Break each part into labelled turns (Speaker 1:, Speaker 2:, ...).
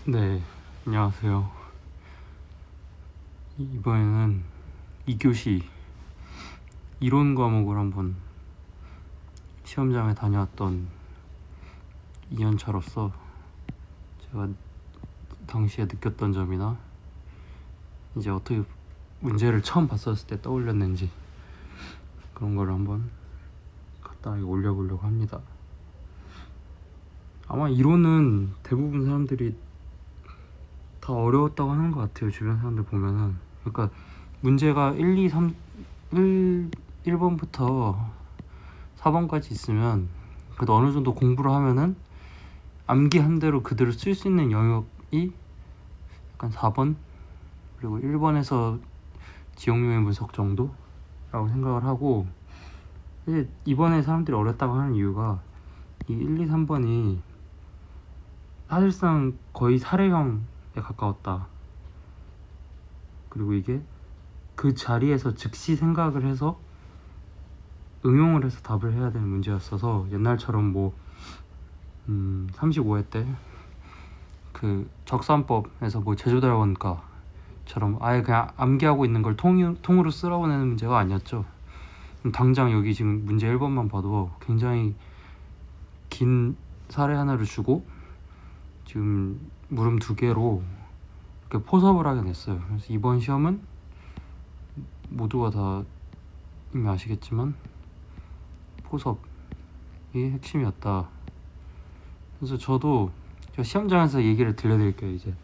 Speaker 1: 네, 안녕하세요. 이번에는 2교시 이론 과목을 한번 시험장에 다녀왔던 2년차로서 제가 당시에 느꼈던 점이나 이제 어떻게 문제를 처음 봤었을 때 떠올렸는지 그런 걸 한번 간단하게 올려보려고 합니다. 아마 이론은 대부분 사람들이 다 어려웠다고 하는 것 같아요. 주변 사람들 보면은. 그러니까 문제가 1, 2, 3, 1번부터 4번까지 있으면 그래도 어느 정도 공부를 하면은 암기한 대로 그대로 쓸 수 있는 영역이 약간 4번 그리고 1번에서 지역요인 분석 정도라고 생각을 하고, 이제 이번에 사람들이 어렵다고 하는 이유가 이 1, 2, 3번이 사실상 거의 사례형에 가까웠다. 그리고 이게 그 자리에서 즉시 생각을 해서 응용을 해서 답을 해야 되는 문제였어서, 옛날처럼 뭐 35회 때 그 적산법에서 뭐 제조달원가처럼 아예 그냥 암기하고 있는 걸 통으로 쓸어내는 문제가 아니었죠. 당장 여기 지금 문제 1번만 봐도 굉장히 긴 사례 하나를 주고 지금 물음 2개로 이렇게 포섭을 하게 됐어요. 그래서 이번 시험은 모두가 다 이미 아시겠지만 포섭이 핵심이었다. 그래서 저도 제가 시험장에서 얘기를 들려드릴게요. 이제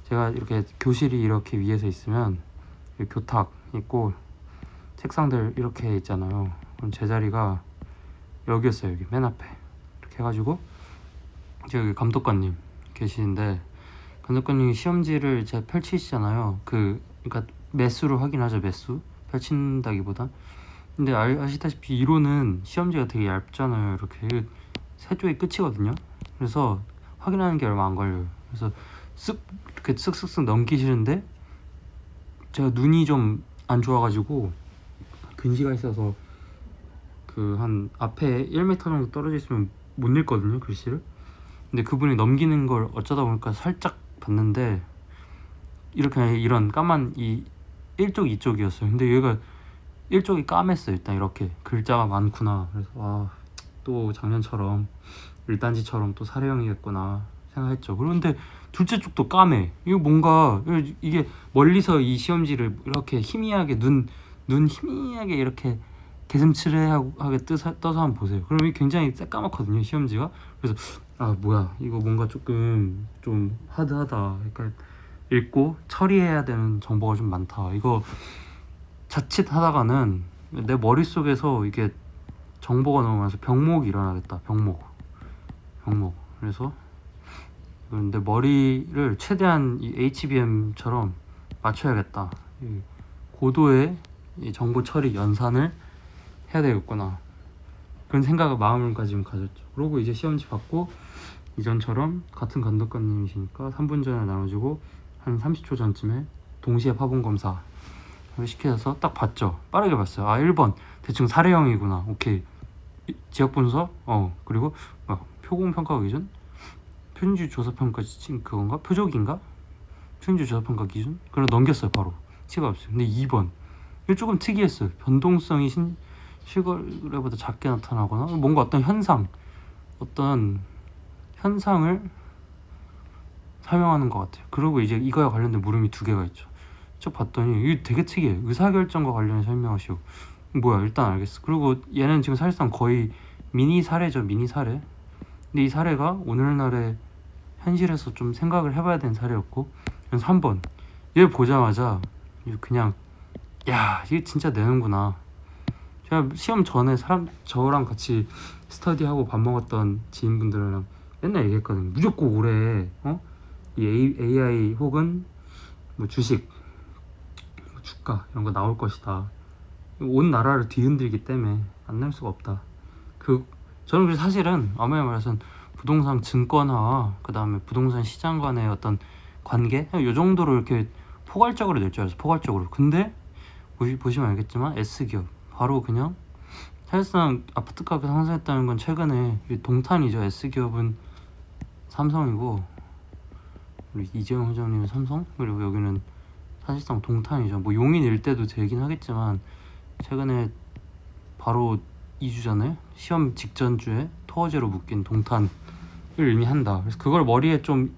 Speaker 1: 제가 이렇게 교실이 이렇게 위에서 있으면 교탁 있고 책상들 이렇게 있잖아요. 그럼 제 자리가 여기였어요. 여기 맨 앞에 이렇게 해가지고 제가 여기 감독관님 계시는데, 감독관님이 시험지를 제 펼치시잖아요. 그러니까 매수를 확인하죠. 매수 펼친다기보다. 근데 아시다시피 이론은 시험지가 되게 얇잖아요. 이렇게 세 쪽이 끝이거든요. 그래서 확인하는 게 얼마 안 걸려요. 그래서 이렇게 쓱쓱쓱 넘기시는데 제가 눈이 좀 안 좋아가지고 근시가 있어서 그 한 앞에 1m 정도 떨어져 있으면 못 읽거든요, 글씨를. 근데 그분이 넘기는 걸 어쩌다 보니까 살짝 봤는데 이렇게 이런 까만 이 1쪽 2쪽이었어요. 근데 얘가 1쪽이 까맸어요. 일단 이렇게 글자가 많구나. 그래서 또 작년처럼 1단지처럼 또 사례형이겠구나 생각했죠. 그런데 둘째 쪽도 까매. 이거 뭔가 이게 멀리서 이 시험지를 이렇게 희미하게 눈 희미하게 이렇게 개슴츠레하게 떠서 한번 보세요. 그럼 이게 굉장히 새까맣거든요, 시험지가. 그래서 뭐야, 이거 뭔가 조금 좀 하드하다. 그러니까 읽고 처리해야 되는 정보가 좀 많다. 이거 자칫 하다가는 내 머릿속에서 이게 정보가 너무 많아서 병목이 일어나겠다. 병목. 그래서 내 머리를 최대한 이 HBM처럼 맞춰야겠다. 이 고도의 이 정보 처리 연산을 해야 되겠구나. 그런 생각을 마음을까지 가졌죠. 그러고 이제 시험지 받고 이전처럼 같은 감독관님이시니까 3분 전에 나눠주고 한 30초 전쯤에 동시에 파본 검사 시켜서 딱 봤죠. 빠르게 봤어요. 1번 대충 사례형이구나. 오케이. 지역 분석 그리고 표공 평가 기준, 표준주의 조사 평가 그건가? 표적인가? 표준주의 조사 평가 기준? 그럼 넘겼어요. 바로 치가 없어요. 근데 2번 이거 조금 특이했어요. 변동성이 실거래보다 작게 나타나거나 뭔가 어떤 현상을 설명하는 것 같아요. 그리고 이제 이거에 관련된 물음이 2개가 있죠. 쭉 봤더니 이게 되게 특이해. 의사결정과 관련해 설명하시고, 뭐야, 일단 알겠어. 그리고 얘는 지금 사실상 거의 미니 사례죠. 미니 사례. 근데 이 사례가 오늘날의 현실에서 좀 생각을 해봐야 되는 사례였고, 3번 얘 보자마자 그냥 이게 진짜 내는구나. 제가 시험 전에 저랑 같이 스터디하고 밥 먹었던 지인분들이랑 맨날 얘기했거든요. 무조건 올해 이 AI 혹은 뭐 주식, 주가 이런 거 나올 것이다. 온 나라를 뒤흔들기 때문에 안 날 수가 없다. 저는 그래서 사실은 엄연히 말해서 부동산 증권화와 그 다음에 부동산 시장 간의 어떤 관계 이 정도로 이렇게 포괄적으로 낼 줄 알았어요. 포괄적으로. 근데 보시면 알겠지만 S기업 바로 그냥 사실상 아파트가격 상승했다는 건 최근에 동탄이죠. S기업은 삼성이고 우리 이재용 회장님은 삼성, 그리고 여기는 사실상 동탄이죠. 뭐 용인 일대도 되긴 하겠지만 최근에 바로 2주 전에 시험 직전 주에 토어제로 묶인 동탄을 의미한다. 그래서 그걸 머리에 좀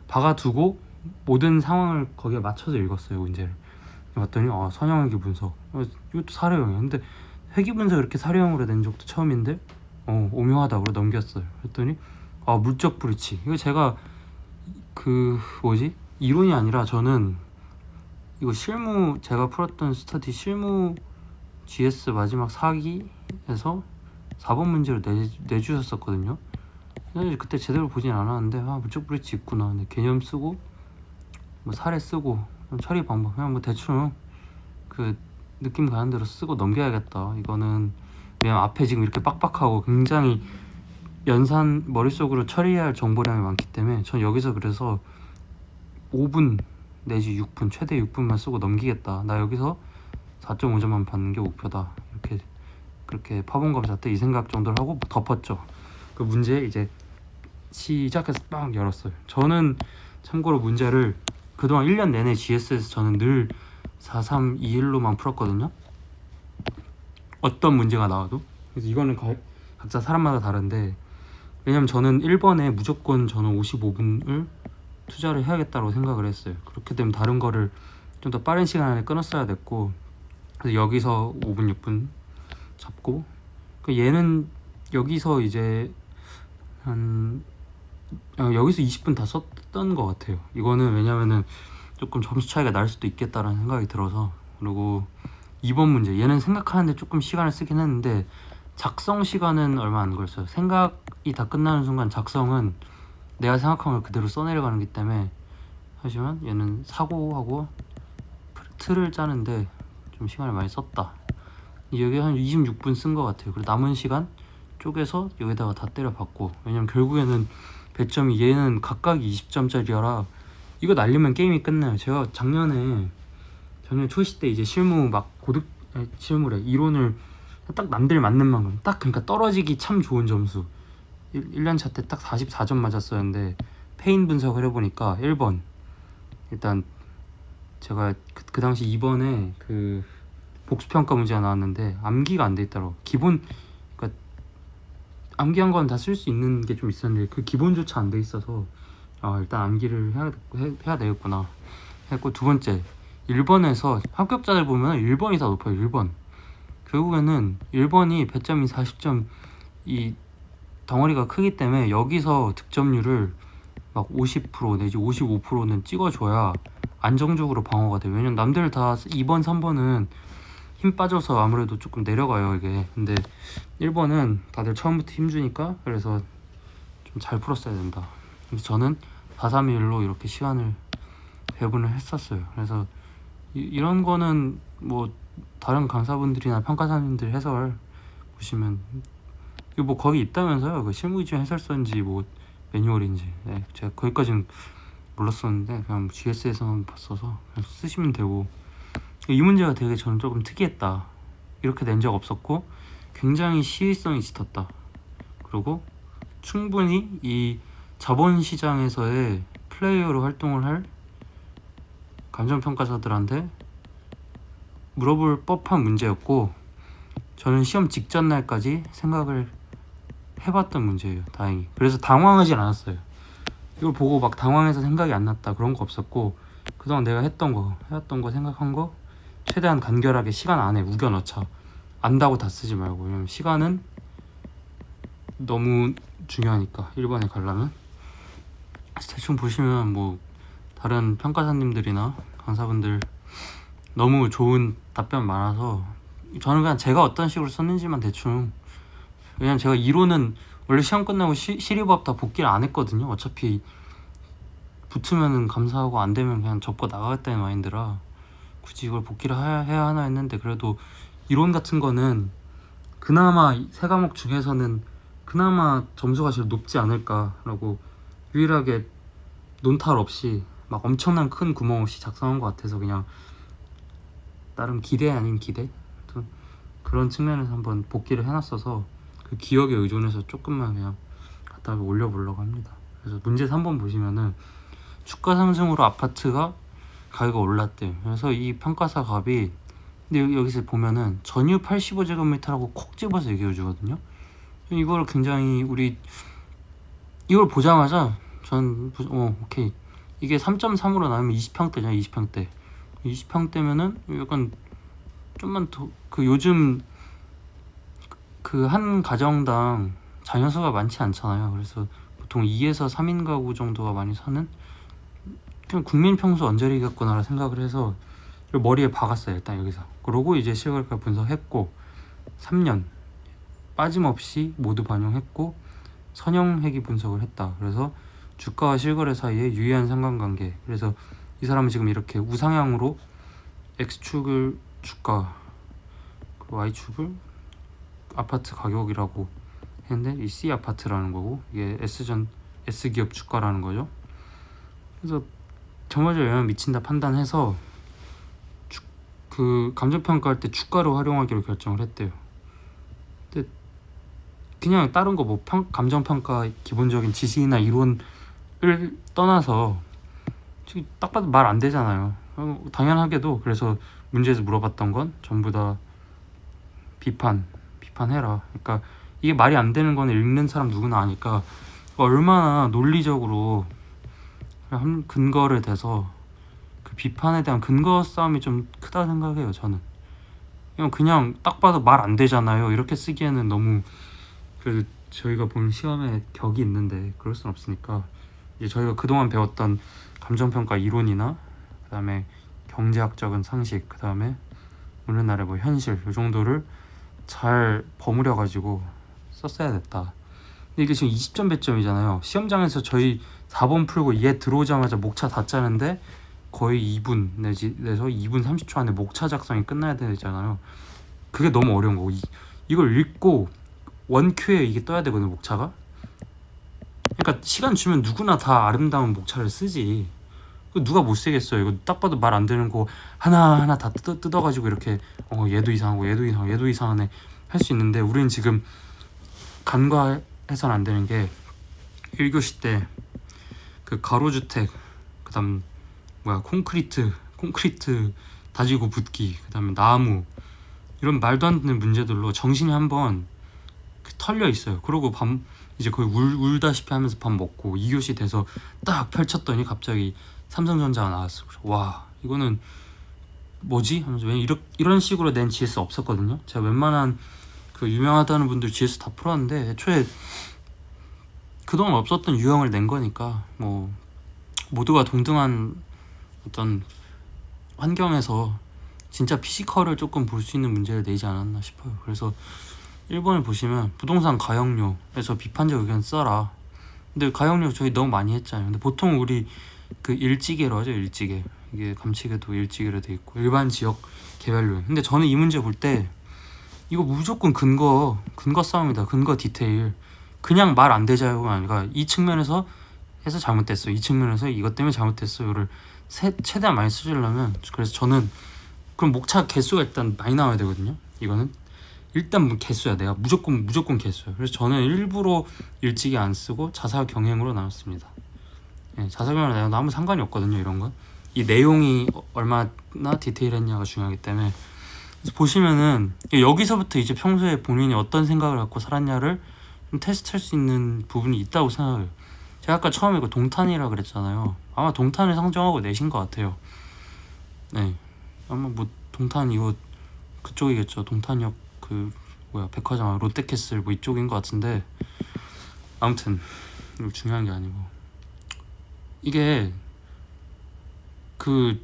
Speaker 1: 박아두고 모든 상황을 거기에 맞춰서 읽었어요, 문제를. 봤더니 선형회귀 분석, 이것도 사례형이야. 근데 회귀 분석 이렇게 사례형으로 낸 적도 처음인데 오묘하다고 넘겼어요. 그랬더니 물적 불이치, 이거 제가 이론이 아니라 저는 이거 실무, 제가 풀었던 스터디 실무 GS 마지막 4기에서 4번 문제로 내주셨었거든요. 근데 그때 제대로 보진 않았는데 물적 불이치 있구나. 근데 개념 쓰고 뭐 사례 쓰고 처리 방법 그냥 뭐 대충 그 느낌 가는 대로 쓰고 넘겨야겠다. 이거는 왜냐면 앞에 지금 이렇게 빡빡하고 굉장히 머릿속으로 처리해야 할 정보량이 많기 때문에 전 여기서 그래서 5분 내지 6분, 최대 6분만 쓰고 넘기겠다. 나 여기서 4.5점만 받는 게 목표다. 이렇게 그렇게 파본검 잣대 이 생각 정도를 하고 덮었죠. 그 문제 이제 시작해서 빵 열었어요. 저는 참고로 문제를 그동안 1년 내내 GS에서 저는 늘 4321로만 풀었거든요. 어떤 문제가 나와도. 그래서 이거는 각자 사람마다 다른데, 왜냐면 저는 1번에 무조건 저는 55분을 투자를 해야겠다고 생각을 했어요. 그렇게 되면 다른 거를 좀 더 빠른 시간 안에 끊었어야 됐고, 그래서 여기서 5분 6분 잡고, 얘는 여기서 이제 여기서 20분 다 썼던 것 같아요. 이거는 왜냐면은 조금 점수 차이가 날 수도 있겠다라는 생각이 들어서. 그리고 2번 문제, 얘는 생각하는데 조금 시간을 쓰긴 했는데 작성 시간은 얼마 안 걸렸어요. 생각이 다 끝나는 순간 작성은 내가 생각한 걸 그대로 써내려가는 기 때문에. 하지만 얘는 사고하고 틀을 짜는데 좀 시간을 많이 썼다. 여기 한 26분 쓴 것 같아요. 그리고 남은 시간 쪼개서 여기다가 다 때려 박고. 왜냐면 결국에는 배점이 얘는 각각이 20점짜리라 이거 날리면 게임이 끝나요. 제가 작년 초시 때 이제 실무 실무래 이론을 딱 남들 맞는 만큼 딱, 그러니까 떨어지기 참 좋은 점수 1년차 때 딱 44점 맞았었는데, 페인 분석을 해보니까 1번 일단 제가 그 당시 2번에 그 복수평가 문제가 나왔는데 암기가 안 돼 있더라고. 그러니까 암기한 건 다 쓸 수 있는 게 좀 있었는데 그 기본조차 안 돼 있어서 일단 암기를 해야 되겠구나 했고, 두 번째 1번에서 합격자들 보면 1번이 다 높아요. 1번 결국에는 1번이 배점이 40점, 이 덩어리가 크기 때문에 여기서 득점률을 막 50% 내지 55%는 찍어줘야 안정적으로 방어가 돼요. 왜냐면 남들 다 2번 3번은 힘 빠져서 아무래도 조금 내려가요 이게. 근데 1번은 다들 처음부터 힘주니까, 그래서 좀 잘 풀었어야 된다. 그래서 저는 431로 이렇게 시간을 배분을 했었어요. 그래서 이런 거는 뭐 다른 강사분들이나 평가사님들 해설 보시면 이거 뭐 거기 있다면서요. 그 실무기준 해설서인지 뭐 매뉴얼인지. 제가 거기까지는 몰랐었는데 그냥 GS에서만 봤어서 그냥 쓰시면 되고. 이 문제가 되게 저는 조금 특이했다. 이렇게 낸 적 없었고 굉장히 시의성이 짙었다. 그리고 충분히 이 자본시장에서의 플레이어로 활동을 할 감정평가사들한테 물어볼 법한 문제였고, 저는 시험 직전 날까지 생각을 해봤던 문제예요. 다행히. 그래서 당황하진 않았어요. 이걸 보고 막 당황해서 생각이 안 났다 그런 거 없었고, 그동안 내가 해왔던 거 생각한 거 최대한 간결하게 시간 안에 우겨 넣자. 안다고 다 쓰지 말고. 왜냐면 시간은 너무 중요하니까 1번에 가려면. 대충 보시면 뭐 다른 평가사님들이나 강사분들 너무 좋은 답변 많아서 저는 그냥 제가 어떤 식으로 썼는지만 대충. 왜냐면 제가 이론은 원래 시험 끝나고 시리법 다 복귀를 안 했거든요. 어차피 붙으면은 감사하고 안 되면 그냥 접고 나가겠다는 마인드라 굳이 이걸 복귀를 해야 하나 했는데, 그래도 이론 같은 거는 그나마 세 과목 중에서는 그나마 점수가 제일 높지 않을까라고, 유일하게 논탈 없이 막 엄청난 큰 구멍 없이 작성한 것 같아서 그냥 나름 기대 아닌 기대? 그런 측면에서 한번 복귀를 해놨어서 그 기억에 의존해서 조금만 그냥 갖다가 올려보려고 합니다. 그래서 문제 3번 보시면은 주가 상승으로 아파트가 가격이 올랐대요. 그래서 이 평가사 값이, 근데 여기서 보면은 전유 85제곱미터라고 콕 집어서 얘기해 주거든요. 이걸 굉장히 이걸 보자마자 전 오케이, 이게 3.3으로 나누면 20평대잖아요. 20평대 20평대면은 약간 좀만 더, 요즘 한 가정당 자녀수가 많지 않잖아요. 그래서 보통 2에서 3인 가구 정도가 많이 사는, 그냥 국민 평수 언저리겠구나 생각을 해서 머리에 박았어요. 일단 여기서. 그러고 이제 실거래가 분석했고 3년 빠짐없이 모두 반영했고 선형회귀 분석을 했다. 그래서 주가와 실거래 사이에 유의한 상관관계. 그래서 이 사람은 지금 이렇게 우상향으로 X축을 주가, Y축을 아파트 가격이라고 했는데 이 C 아파트라는 거고 이게 S기업 주가라는 거죠. 그래서 정말로 영향 미친다 판단해서 감정평가할 때 주가를 활용하기로 결정을 했대요. 근데 그냥 다른 거 감정평가 기본적인 지식이나 이론을 떠나서 딱 봐도 말 안 되잖아요. 당연하게도. 그래서 문제에서 물어봤던 건 전부 다 비판해라. 그러니까 이게 말이 안 되는 거는 읽는 사람 누구나 아니까 얼마나 논리적으로 한 근거를 대서 그 비판에 대한 근거 싸움이 좀 크다 생각해요. 저는 그냥 딱 봐도 말 안 되잖아요 이렇게 쓰기에는 너무 저희가 본 시험에 격이 있는데 그럴 순 없으니까 이제 저희가 그동안 배웠던 감정평가 이론이나 그 다음에 경제학적인 상식, 그 다음에 오늘날의 현실 이 정도를 잘 버무려 가지고 썼어야 됐다. 근데 이게 지금 20점 배점이잖아요. 시험장에서 저희 4번 풀고 얘 들어오자마자 목차 다 짜는데 거의 2분 내서 2분 30초 안에 목차 작성이 끝나야 되잖아요. 그게 너무 어려운 거고 이걸 읽고 원큐에 이게 떠야 되거든요. 목차가. 그러니까 시간 주면 누구나 다 아름다운 목차를 쓰지. 누가 못 쓰겠어요. 이거 딱 봐도 말 안 되는 거 하나하나 다 뜯어가지고 이렇게 얘도 이상하고 얘도 이상하네 할 수 있는데 우리는 지금 간과해서는 안 되는 게 1교시 때 그 가로주택, 그 다음 콘크리트 다지고 붓기, 그 다음에 나무 이런 말도 안 되는 문제들로 정신이 한번 털려 있어요. 그러고 이제 거의 울다시피 하면서 밥 먹고 2교시 돼서 딱 펼쳤더니 갑자기 삼성전자가 나왔어. 와 이거는 뭐지? 하면서 왜 이런 식으로 낸 GS 없었거든요. 제가 웬만한 유명하다는 분들 GS 다 풀었는데 애초에 그동안 없었던 유형을 낸 거니까 뭐 모두가 동등한 어떤 환경에서 진짜 피지컬을 조금 볼 수 있는 문제를 내지 않았나 싶어요. 그래서 1번을 보시면 부동산 가용료에서 비판적 의견 써라. 근데 가용료 저희 너무 많이 했잖아요. 근데 보통 우리 일지계로 하죠. 일지계. 이게 감치계도 일지계로 돼 있고 일반 지역 개별로. 근데 저는 이 문제 볼 때 이거 무조건 근거 싸움이다. 근거 디테일. 그냥 말 안 되자요가 아니라 이 측면에서 해서 잘못됐어. 이 측면에서 이것 때문에 잘못됐어. 이거를 최대한 많이 쓰려면 그래서 저는 그럼 목차 개수가 일단 많이 나와야 되거든요. 이거는 일단 개수야. 내가 무조건 개수야. 그래서 저는 일부러 일찍이 안 쓰고 자사 경행으로 나눴습니다. 자사 경행으로 나눠도 아무 상관이 없거든요. 이런 건 이 내용이 얼마나 디테일했냐가 중요하기 때문에. 그래서 보시면은 여기서부터 이제 평소에 본인이 어떤 생각을 갖고 살았냐를 좀 테스트할 수 있는 부분이 있다고 생각해요. 제가 아까 처음에 동탄이라 그랬잖아요. 아마 동탄을 상정하고 내신 것 같아요. 네, 아마 동탄 이거 그쪽이겠죠. 동탄역 백화점 롯데캐슬 이쪽인 것 같은데 아무튼 이거 중요한 게 아니고 이게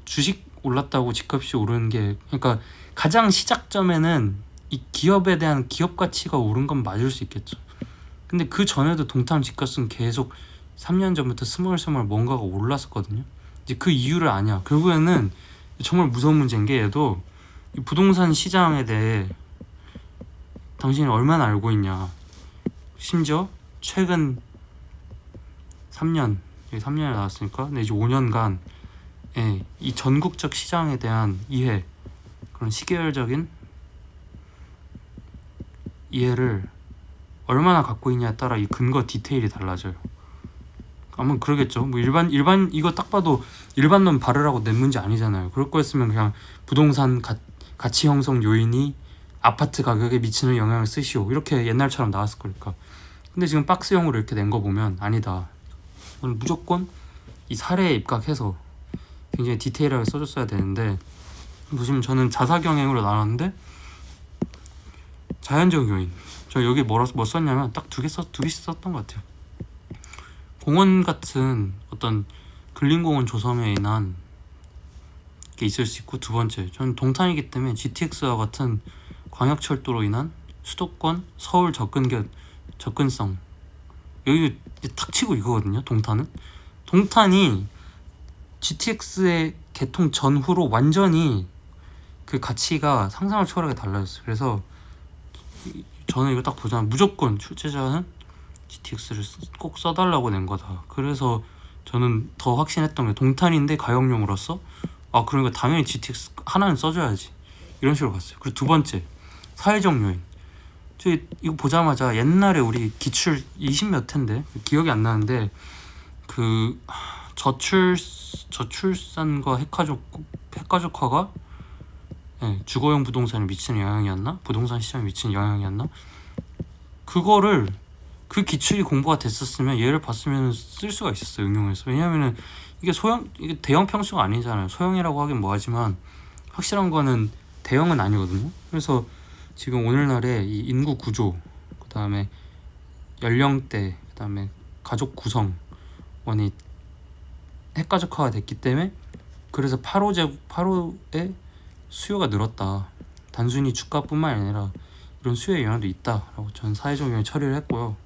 Speaker 1: 주식 올랐다고 집값이 오르는 게 그러니까 가장 시작점에는 이 기업에 대한 기업 가치가 오른 건 맞을 수 있겠죠. 근데 그 전에도 동탄 집값은 계속 3년 전부터 스멀스멀 뭔가가 올랐었거든요. 이제 그 이유를 아냐. 결국에는 정말 무서운 문제인 게 얘도 이 부동산 시장에 대해 당신이 얼마나 알고 있냐. 심지어 최근 3년에 나왔으니까 내지 5년간 이 전국적 시장에 대한 이해, 그런 시계열적인 이해를 얼마나 갖고 있냐에 따라 이 근거 디테일이 달라져요. 아마 그러겠죠. 뭐 일반 이거 딱 봐도 일반론 바르라고 낸 문제 아니잖아요. 그럴 거였으면 그냥 부동산 가치 형성 요인이 아파트 가격에 미치는 영향을 쓰시오 이렇게 옛날처럼 나왔을 거니까. 근데 지금 박스형으로 이렇게 낸 거 보면 아니다. 저는 무조건 이 사례에 입각해서 굉장히 디테일하게 써줬어야 되는데, 보시면 저는 자사경행으로 나눴는데 자연적 요인, 저 여기 뭐 썼냐면 딱 두 개씩 썼던 것 같아요. 공원 같은 어떤 근린공원 조성에 인한 게 있을 수 있고, 두 번째 저는 동탄이기 때문에 GTX와 같은 광역철도로 인한 수도권 서울 접근성, 여기 탁 치고 이거거든요. 동탄이 GTX의 개통 전후로 완전히 그 가치가 상상을 초월하게 달라졌어요. 그래서 저는 이거 딱 보자면 무조건 출제자는 GTX를 꼭 써달라고 낸 거다. 그래서 저는 더 확신했던 게 동탄인데 가용용으로서 그러니까 당연히 GTX 하나는 써줘야지 이런 식으로 갔어요. 그리고 두 번째 사회적 요인, 저 이거 보자마자 옛날에 우리 기출 20몇 회인데 기억이 안 나는데 그 저출산과 핵가족화가 주거용 부동산에 미치는 영향이었나? 부동산 시장에 미치는 영향이었나? 그거를 그 기출이 공부가 됐었으면 얘를 봤으면 쓸 수가 있었어요, 응용해서. 왜냐면은 이게 대형 평수가 아니잖아요. 소형이라고 하긴 뭐하지만 확실한 거는 대형은 아니거든요. 그래서 지금 오늘날의 이 인구 구조, 그 다음에 연령대, 그 다음에 가족 구성원이 핵가족화가 됐기 때문에 그래서 8호의 수요가 늘었다. 단순히 주가뿐만 아니라 이런 수요의 영향도 있다라고 저는 사회적 요인 처리를 했고요.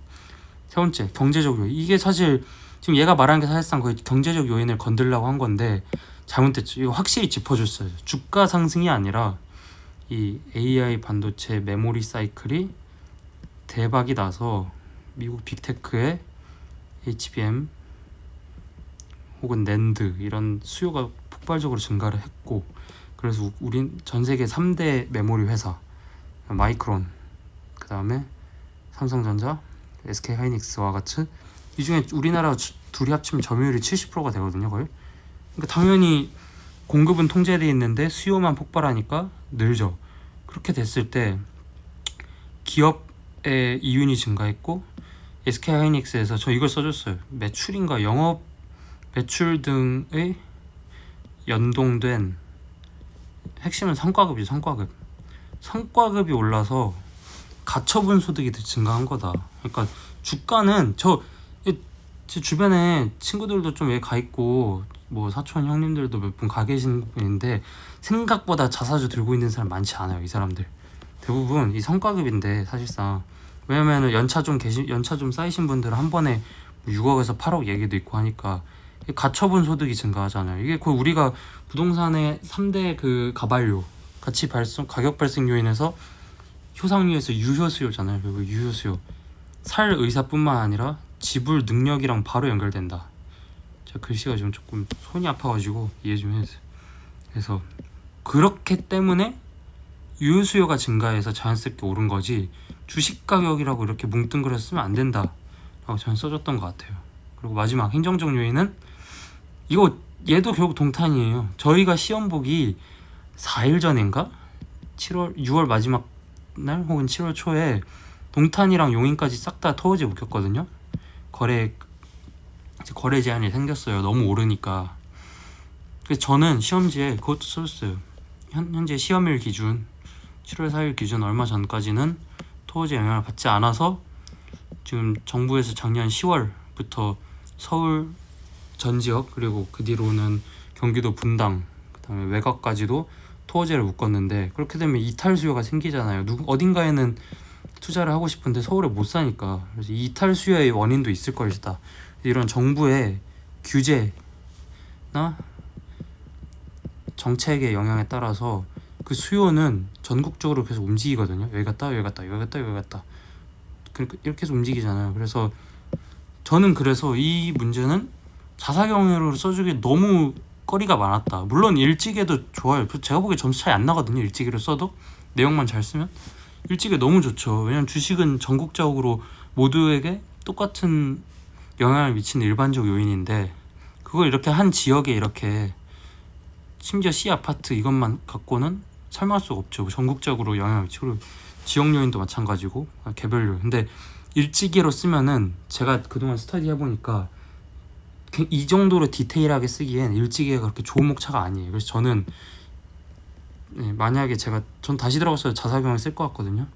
Speaker 1: 세 번째 경제적 요인, 이게 사실 지금 얘가 말하는 게 사실상 거의 경제적 요인을 건들려고 한 건데 잘못됐죠. 이거 확실히 짚어줬어요. 주가 상승이 아니라 이 AI 반도체 메모리 사이클이 대박이 나서 미국 빅테크의 HBM 혹은 낸드 이런 수요가 폭발적으로 증가를 했고, 그래서 우린 전 세계 3대 메모리 회사 마이크론, 그 다음에 삼성전자, SK하이닉스와 같은 이 중에 우리나라 둘이 합치면 점유율이 70%가 되거든요, 거의. 그러니까 당연히 공급은 통제되어 있는데 수요만 폭발하니까 늘죠. 그렇게 됐을 때 기업의 이윤이 증가했고, SK하이닉스에서 저 이걸 써줬어요. 매출인가 영업 매출 등의 연동된 핵심은 성과급이 성과급이 올라서 가처분 소득이 증가한 거다. 그러니까 주가는 제 주변에 친구들도 좀 여기 가 있고 뭐 사촌 형님들도 몇 분 가 계신 분인데 생각보다 자사주 들고 있는 사람 많지 않아요. 이 사람들 대부분 이 성과급인데, 사실상 왜냐면은 연차 좀 쌓이신 분들은 한 번에 6억에서 8억 얘기도 있고 하니까 가처분 소득이 증가하잖아요. 이게 거의 우리가 부동산의 3대 그 가발료, 가격 발생 요인에서 효상유에서 유효수요잖아요. 그리고 유효수요, 살 의사뿐만 아니라 지불 능력이랑 바로 연결된다. 제가 글씨가 지금 조금 손이 아파가지고 이해 좀 해주세요. 그래서 그렇기 때문에 유효수요가 증가해서 자연스럽게 오른 거지, 주식 가격이라고 이렇게 뭉뚱그려 쓰면 안 된다 라고 저는 써줬던 것 같아요. 그리고 마지막 행정적 요인은 얘도 결국 동탄이에요. 저희가 시험 보기 4일 전인가 6월 마지막 날 혹은 7월 초에 동탄이랑 용인까지 싹 다 토어제 묶였거든요. 거래 제한이 생겼어요. 너무 오르니까. 그래서 저는 시험지에 그것도 써줬어요. 현재 시험일 기준 7월 4일 기준 얼마 전까지는 토어제 영향을 받지 않아서 지금 정부에서 작년 10월부터 서울 전 지역, 그리고 그 뒤로는 경기도 분당, 그 다음에 외곽까지도 토어제를 묶었는데, 그렇게 되면 이탈 수요가 생기잖아요. 어딘가에는 투자를 하고 싶은데 서울에 못 사니까. 그래서 이탈 수요의 원인도 있을 것이다. 이런 정부의 규제나 정책의 영향에 따라서 그 수요는 전국적으로 계속 움직이거든요. 여기 갔다 그러니까 이렇게 해서 움직이잖아요. 그래서 저는 그래서 이 문제는 자사경으로 써주기 너무 거리가 많았다. 물론 일찍에도 좋아요. 제가 보기에 점수 차이 안 나거든요. 일찍이로 써도 내용만 잘 쓰면 일찍이 너무 좋죠. 왜냐면 주식은 전국적으로 모두에게 똑같은 영향을 미치는 일반적 요인인데 그걸 이렇게 한 지역에 이렇게 심지어 C 아파트 이것만 갖고는 설명할 수가 없죠. 전국적으로 영향을 미치고 지역 요인도 마찬가지고 개별 요인. 근데 일지계로 쓰면은 제가 그동안 스터디 해보니까 이 정도로 디테일하게 쓰기엔 일지계가 그렇게 좋은 목차가 아니에요. 그래서 저는 만약에 전 다시 들어가서 자사경을 쓸 것 같거든요.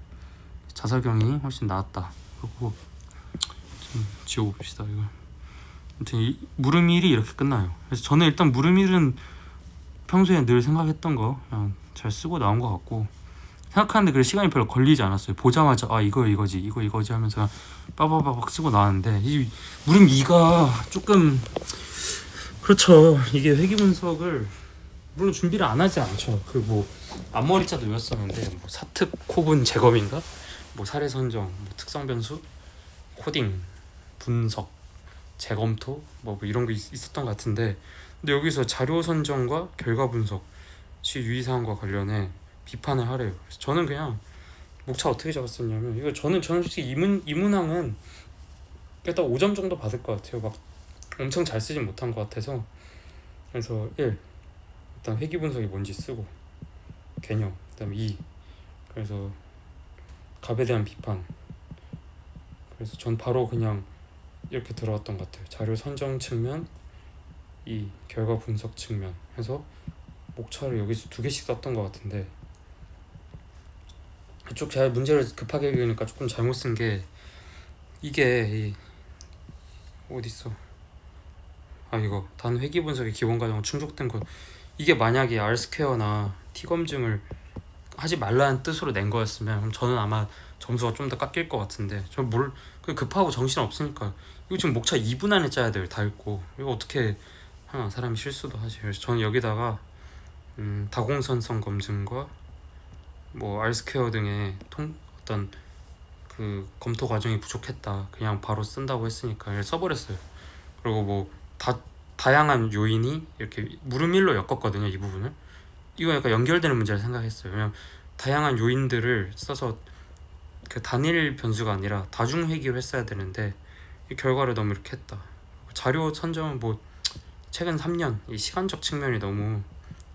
Speaker 1: 자사경이 훨씬 나았다. 그리고 좀 지워봅시다 이거. 아무튼 물음일이 이렇게 끝나요. 그래서 저는 일단 물음일은 평소에 늘 생각했던 거 그냥 잘 쓰고 나온 것 같고, 생각하는데 그 시간이 별로 걸리지 않았어요. 보자마자 이거지 하면서 빠바바박 쓰고 나왔는데 이 물음 2가 조금 그렇죠. 이게 회귀 분석을 물론 준비를 안 하지 않죠. 그 뭐 앞머리자도 외웠었는데 뭐 사특 코분 재검인가 뭐 사례 선정, 뭐 특성 변수, 코딩, 분석, 재검토 뭐 이런 거 있었던 것 같은데, 근데 여기서 자료 선정과 결과 분석 시 유의사항과 관련해 비판을 하래요. 그래서 저는 그냥 목차 어떻게 잡았었냐면 이거 저는 솔직히 이문항은 딱 5점 정도 받을 것 같아요. 막 엄청 잘 쓰진 못한 것 같아서. 그래서 1 일단 회귀 분석이 뭔지 쓰고 개념, 그다음 2 그래서 값에 대한 비판. 그래서 전 바로 그냥 이렇게 들어갔던 것 같아요. 자료 선정 측면, 2 결과 분석 측면 해서 목차를 여기서 2개씩 썼던 것 같은데, 그쪽 제가 문제를 급하게 읽으니까 조금 잘못 쓴 게 이게 어딨어? 이거 단 회귀 분석의 기본 과정은 충족된 거. 이게 만약에 R 스퀘어나 T 검증을 하지 말라는 뜻으로 낸 거였으면 그럼 저는 아마 점수가 좀 더 깎일 것 같은데, 저 급하고 정신 없으니까 이거 지금 목차 2분 안에 짜야 돼요. 다 읽고 이거 어떻게 하나, 사람이 실수도 하지. 그래서 저는 여기다가 다공선성 검증과 뭐 R 스퀘어 등의 어떤 그 검토 과정이 부족했다, 그냥 바로 쓴다고 했으니까 써버렸어요. 그리고 뭐 다양한 요인이 이렇게 물음일로 엮었거든요. 이 부분을 이거 약간 연결되는 문제를 생각했어요. 왜냐면 다양한 요인들을 써서 그 단일 변수가 아니라 다중 회귀로 했어야 되는데 이 결과를 너무 이렇게 했다. 자료 선정은 뭐 최근 3년 이 시간적 측면이 너무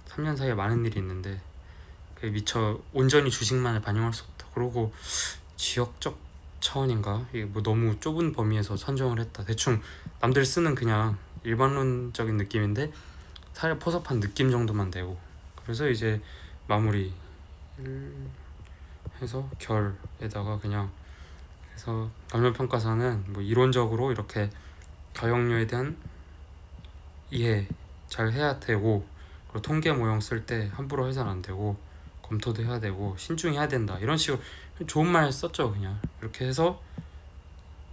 Speaker 1: 3년 사이에 많은 일이 있는데 그게 미처 온전히 주식만을 반영할 수 없다. 그리고 지역적 차원인가 이게 뭐 너무 좁은 범위에서 선정을 했다. 대충 남들 쓰는 그냥 일반론적인 느낌인데 사례 포섭한 느낌 정도만 내고, 그래서 이제 마무리 해서 결에다가 그냥 해서 감정평가사는 뭐 이론적으로 이렇게 가역료에 대한 이해 잘 해야 되고, 그리고 통계 모형 쓸 때 함부로 해서는 안 되고 검토도 해야 되고 신중해야 된다, 이런 식으로 좋은 말 썼죠. 그냥 이렇게 해서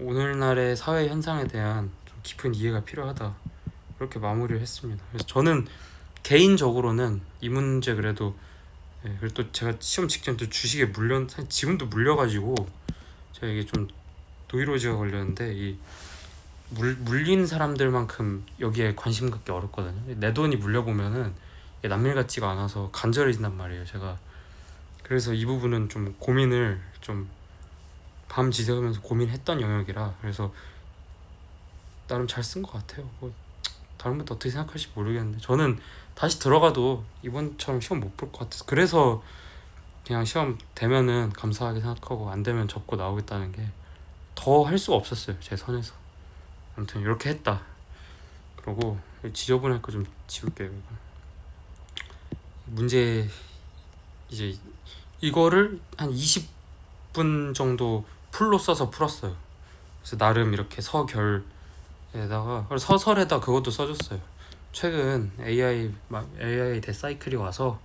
Speaker 1: 오늘날의 사회 현상에 대한 좀 깊은 이해가 필요하다, 이렇게 마무리를 했습니다. 그래서 저는 개인적으로는 이 문제 그래도 그리고 또 제가 시험 직전 또 주식에 지금도 물려가지고 제가 이게 좀 노이로지가 걸렸는데 이 물린 사람들만큼 여기에 관심 갖기 어렵거든요. 내 돈이 물려보면은 남일 같지가 않아서 간절해진단 말이에요. 제가 그래서 이 부분은 좀 고민을 좀 밤 지새우면서 고민했던 영역이라 그래서 나름 잘 쓴 것 같아요. 뭐 다른 분도 어떻게 생각할지 모르겠는데 저는 다시 들어가도 이번처럼 시험 못 볼 것 같아서, 그래서 그냥 시험 되면은 감사하게 생각하고 안 되면 접고 나오겠다는 게 더 할 수가 없었어요. 제 선에서. 아무튼 이렇게 했다. 그러고 지저분할 거 좀 지울게요. 문제 이제 이거를 한 20분 정도 풀로 써서 풀었어요. 그래서 나름 이렇게 서결에다가 서설에다 그것도 써줬어요. 최근 AI 대사이클이 와서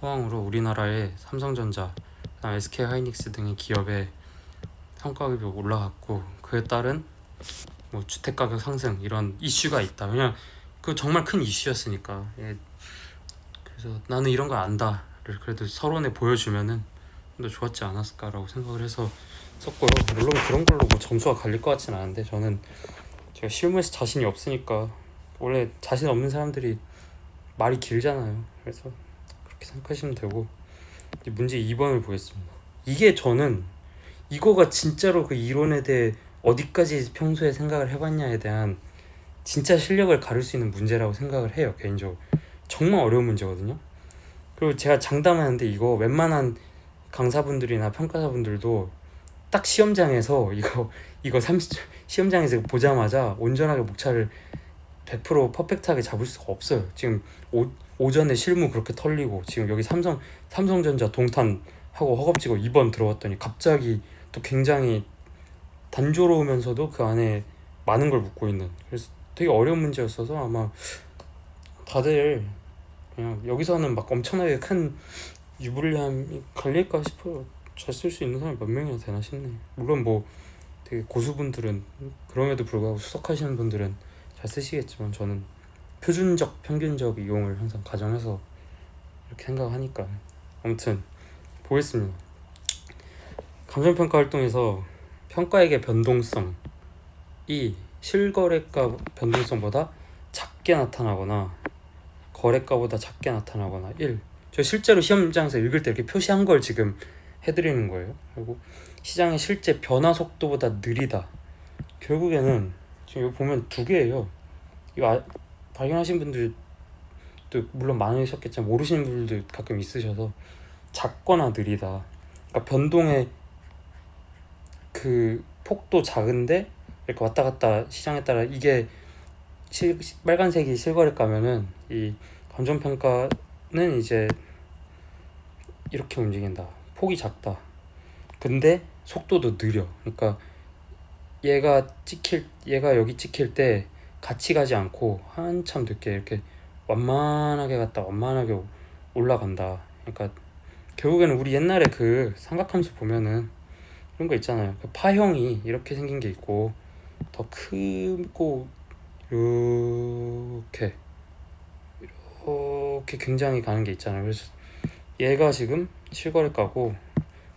Speaker 1: 호황으로 우리나라의 삼성전자, SK 하이닉스 등의 기업의 성과급이 올라갔고 그에 따른 뭐 주택가격 상승 이런 이슈가 있다. 왜냐 그 정말 큰 이슈였으니까. 그래서 나는 이런 걸 안다를 그래도 서론에 보여주면은 좀 더 좋았지 않았을까라고 생각을 해서 썼고요. 물론 그런 걸로 뭐 점수가 갈릴 것 같진 않은데 저는 제가 실무에서 자신이 없으니까, 원래 자신 없는 사람들이 말이 길잖아요. 그래서 그렇게 생각하시면 되고, 문제 2번을 보겠습니다. 이게 저는 이거가 진짜로 그 이론에 대해 어디까지 평소에 생각을 해봤냐에 대한 진짜 실력을 가를 수 있는 문제라고 생각을 해요. 개인적으로 정말 어려운 문제거든요. 그리고 제가 장담하는데 이거 웬만한 강사분들이나 평가사분들도 딱 시험장에서 이거 30 시험장에서 보자마자 온전하게 목차를 100% 퍼펙트하게 잡을 수가 없어요. 지금 오전에 실무 그렇게 털리고 지금 여기 삼성전자 동탄 하고 허겁지겁 2번 들어왔더니 갑자기 또 굉장히 단조로우면서도 그 안에 많은 걸 묻고 있는, 그래서 되게 어려운 문제였어서 아마 다들 그냥 여기서는 막 엄청나게 큰 유불리함이 갈릴까 싶어요. 잘 쓸 수 있는 사람이 몇 명이나 되나 싶네. 물론 뭐 되게 고수분들은 그럼에도 불구하고 수석하시는 분들은 잘 쓰시겠지만 저는 표준적 평균적 이용을 항상 가정해서 이렇게 생각하니까. 아무튼 보겠습니다. 감정평가 활동에서 평가액의 변동성이 실거래가 변동성보다 작게 나타나거나 거래가보다 작게 나타나거나 1. 저 실제로 시험장에서 읽을 때 이렇게 표시한 걸 지금 해드리는 거예요. 그리고 시장의 실제 변화 속도보다 느리다. 결국에는 지금 여기 보면 두 개예요. 이거 발견하신 분들도 물론 많으셨겠지만 모르시는 분들도 가끔 있으셔서 작거나 느리다. 그러니까 변동의 그 폭도 작은데 이렇게 왔다 갔다 시장에 따라 이게 빨간색이 실거래가면은 이 감정평가는 이제 이렇게 움직인다. 폭이 작다. 근데 속도도 느려. 그러니까 얘가 여기 찍힐 때 같이 가지 않고 한참 늦게 이렇게 완만하게 갔다 완만하게 올라간다. 그러니까 결국에는 우리 옛날에 그 삼각함수 보면은 그런 거 있잖아요. 그 파형이 이렇게 생긴 게 있고 더 크고 이렇게 굉장히 가는 게 있잖아요. 그래서 얘가 지금 실거래가고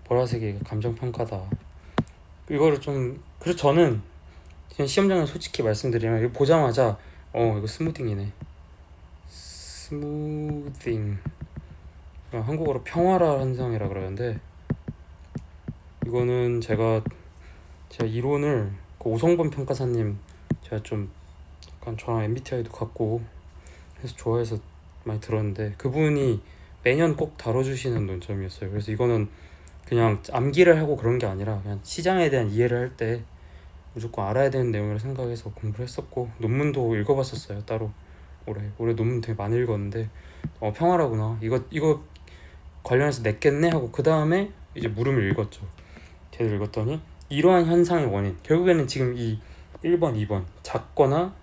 Speaker 1: 보라색이 감정평가다. 이거를 좀, 그래서 저는 그냥 시험장에 솔직히 말씀드리면 이거 보자마자 이거 스무딩이네. 스무딩, 한국어로 평화라 현상이라 그러는데 이거는 제가 이론을 그 오성범 평가사님, 제가 좀 약간 저랑 MBTI도 같고 해서 좋아해서 많이 들었는데 그분이 매년 꼭 다뤄주시는 논점이었어요. 그래서 이거는 그냥 암기를 하고 그런 게 아니라 그냥 시장에 대한 이해를 할 때 무조건 알아야 되는 내용이라 생각해서 공부를 했었고 논문도 읽어봤었어요. 따로 올해 논문 되게 많이 읽었는데 평화라구나, 이거 관련해서 냈겠네 하고 그 다음에 이제 물음을 읽었죠. 제대로 읽었더니 이러한 현상의 원인, 결국에는 지금 이 1번 2번 작거나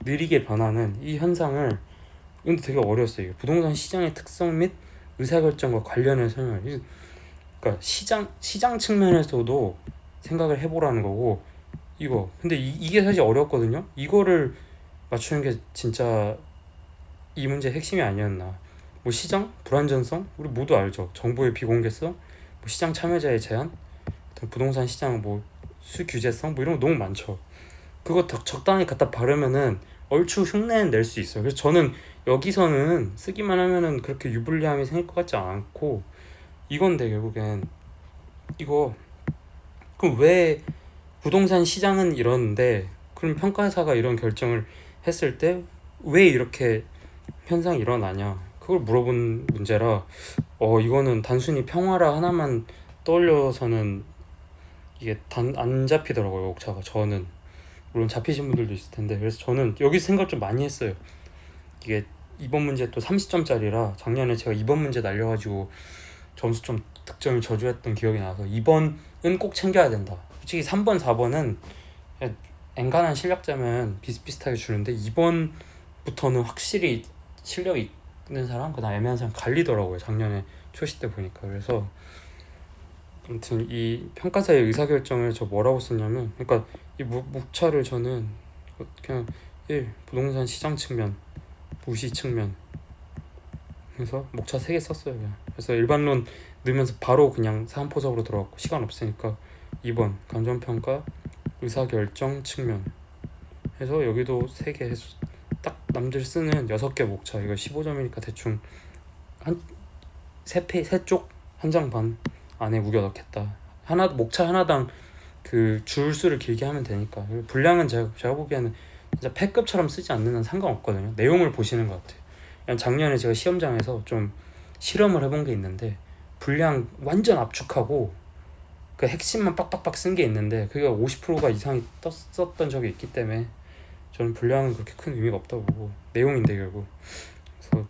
Speaker 1: 느리게 변하는 이 현상을, 근데 되게 어려웠어요. 부동산 시장의 특성 및 의사결정과 관련해서 설명을, 그러니까 시장 측면에서도 생각을 해보라는 거고 이거 근데 이게 사실 어렵거든요. 이거를 맞추는 게 진짜 이 문제의 핵심이 아니었나. 뭐 시장 불안전성 우리 모두 알죠. 정보의 비공개성, 뭐 시장 참여자의 제한, 부동산 시장 뭐 수규제성 뭐 이런 거 너무 많죠. 그거 적당히 갖다 바르면은 얼추 흉내는 낼 수 있어요. 그래서 저는 여기서는 쓰기만 하면은 그렇게 유불리함이 생길 것 같지 않고 이건데 결국엔 이거 그럼 왜 부동산 시장은 이러는데 그럼 평가사가 이런 결정을 했을 때 왜 이렇게 현상이 일어나냐 그걸 물어본 문제라 이거는 단순히 평화라 하나만 떠올려서는 이게 안 잡히더라고요. 옥차가. 저는 물론 잡히신 분들도 있을 텐데 그래서 저는 여기서 생각 좀 많이 했어요. 이게 이번 문제 또 30점짜리라 작년에 제가 이번 문제 날려가지고 점수 좀 득점을 저조했던 기억이 나서 2번은 꼭 챙겨야 된다. 솔직히 3번 4번은 엔간한 실력자면 비슷비슷하게 주는데 2번부터는 확실히 실력이 있는 사람 그다음 애매한 사람 갈리더라고요. 작년에 초시 때 보니까. 그래서 아무튼 이 평가사의 의사결정을 저 뭐라고 썼냐면, 그러니까 이 목차를 저는 그냥 1. 부동산 시장 측면, 무시 측면 그래서 목차 3개 썼어요. 그냥. 그래서 일반론 넣으면서 바로 그냥 사안포석으로 들어갔고 시간 없으니까 2번 감정평가 의사결정 측면 해서 여기도 3개 해서 딱 남들 쓰는 6개 목차. 이거 15점이니까 대충 한 3쪽 한 장 반 안에 우겨 넣겠다. 목차 하나당 그 줄수를 길게 하면 되니까. 분량은 제가 보기에는 진짜 패급처럼 쓰지 않는 한 상관없거든요. 내용을 보시는 것 같아요. 그냥 작년에 제가 시험장에서 좀 실험을 해본 게 있는데 분량 완전 압축하고 그 핵심만 빡빡빡 쓴 게 있는데 그게 50%가 이상이 썼던 적이 있기 때문에 저는 분량은 그렇게 큰 의미가 없다고 보고 내용인데 결국. 그래서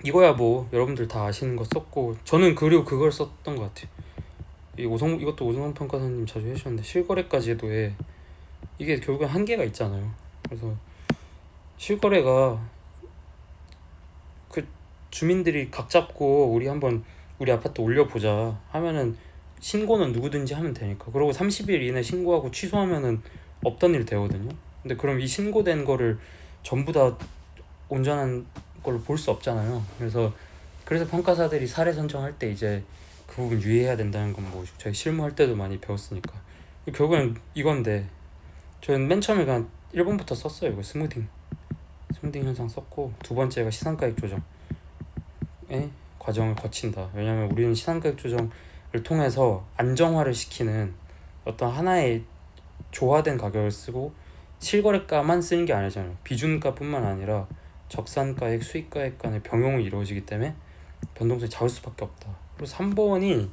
Speaker 1: 이거야 뭐 여러분들 다 아시는 거 썼고 저는 그리고 그걸 썼던 것 같아요. 이것도 오성환 평가사님 자주 해주셨는데 실거래까지도 해. 이게 결국엔 한계가 있잖아요. 그래서 실거래가 그 주민들이 각 잡고 우리 아파트 올려보자 하면은 신고는 누구든지 하면 되니까. 그러고 30일 이내 신고하고 취소하면은 없던 일 되거든요. 근데 그럼 이 신고된 거를 전부 다 온전한 걸로 볼 수 없잖아요. 그래서 평가사들이 사례 선정할 때 이제 그 부분 유의해야 된다는 건 뭐 저희 실무할 때도 많이 배웠으니까. 결국엔 이건데 저는 맨 처음에 그냥 1번부터 썼어요. 이거 스무딩 현상 썼고, 두 번째가 시상가액 조정의 과정을 거친다. 왜냐면 우리는 시상가액 조정을 통해서 안정화를 시키는 어떤 하나의 조화된 가격을 쓰고 실거래가만 쓰는 게 아니잖아요. 비준가뿐만 아니라 적산가액, 수익가액 간의 병용이 이루어지기 때문에 변동성이 작을 수밖에 없다. 그리고 3번이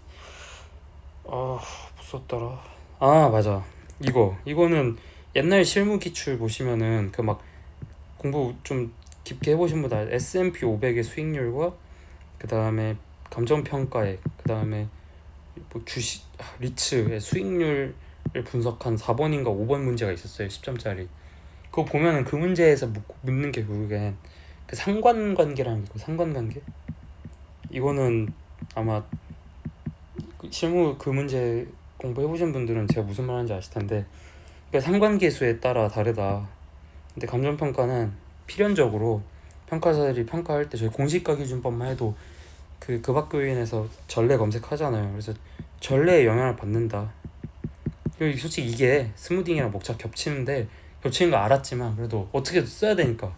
Speaker 1: 뭐 썼더라. 맞아. 이거는 옛날 실무 기출 보시면은 그 막 공부 좀 깊게 해보신 분들 S&P 500의 수익률과 그 다음에 감정평가액, 그 다음에 뭐 주식 리츠의 수익률을 분석한 4번인가 5번 문제가 있었어요. 10점짜리. 그거 보면은 그 문제에서 묻는 게 그게 그 상관관계라는 거. 상관관계? 이거는 아마 실무 그 문제 공부해보신 분들은 제가 무슨 말하는지 아실 텐데, 그러니까 상관계수에 따라 다르다. 근데 감정평가는 필연적으로 평가사들이 평가할 때 저희 공시가기준법만 해도 그 학교인에서 전례 검색하잖아요. 그래서 전례에 영향을 받는다. 그리고 솔직히 이게 스무딩이랑 목차 겹치는 거 알았지만 그래도 어떻게 써야 되니까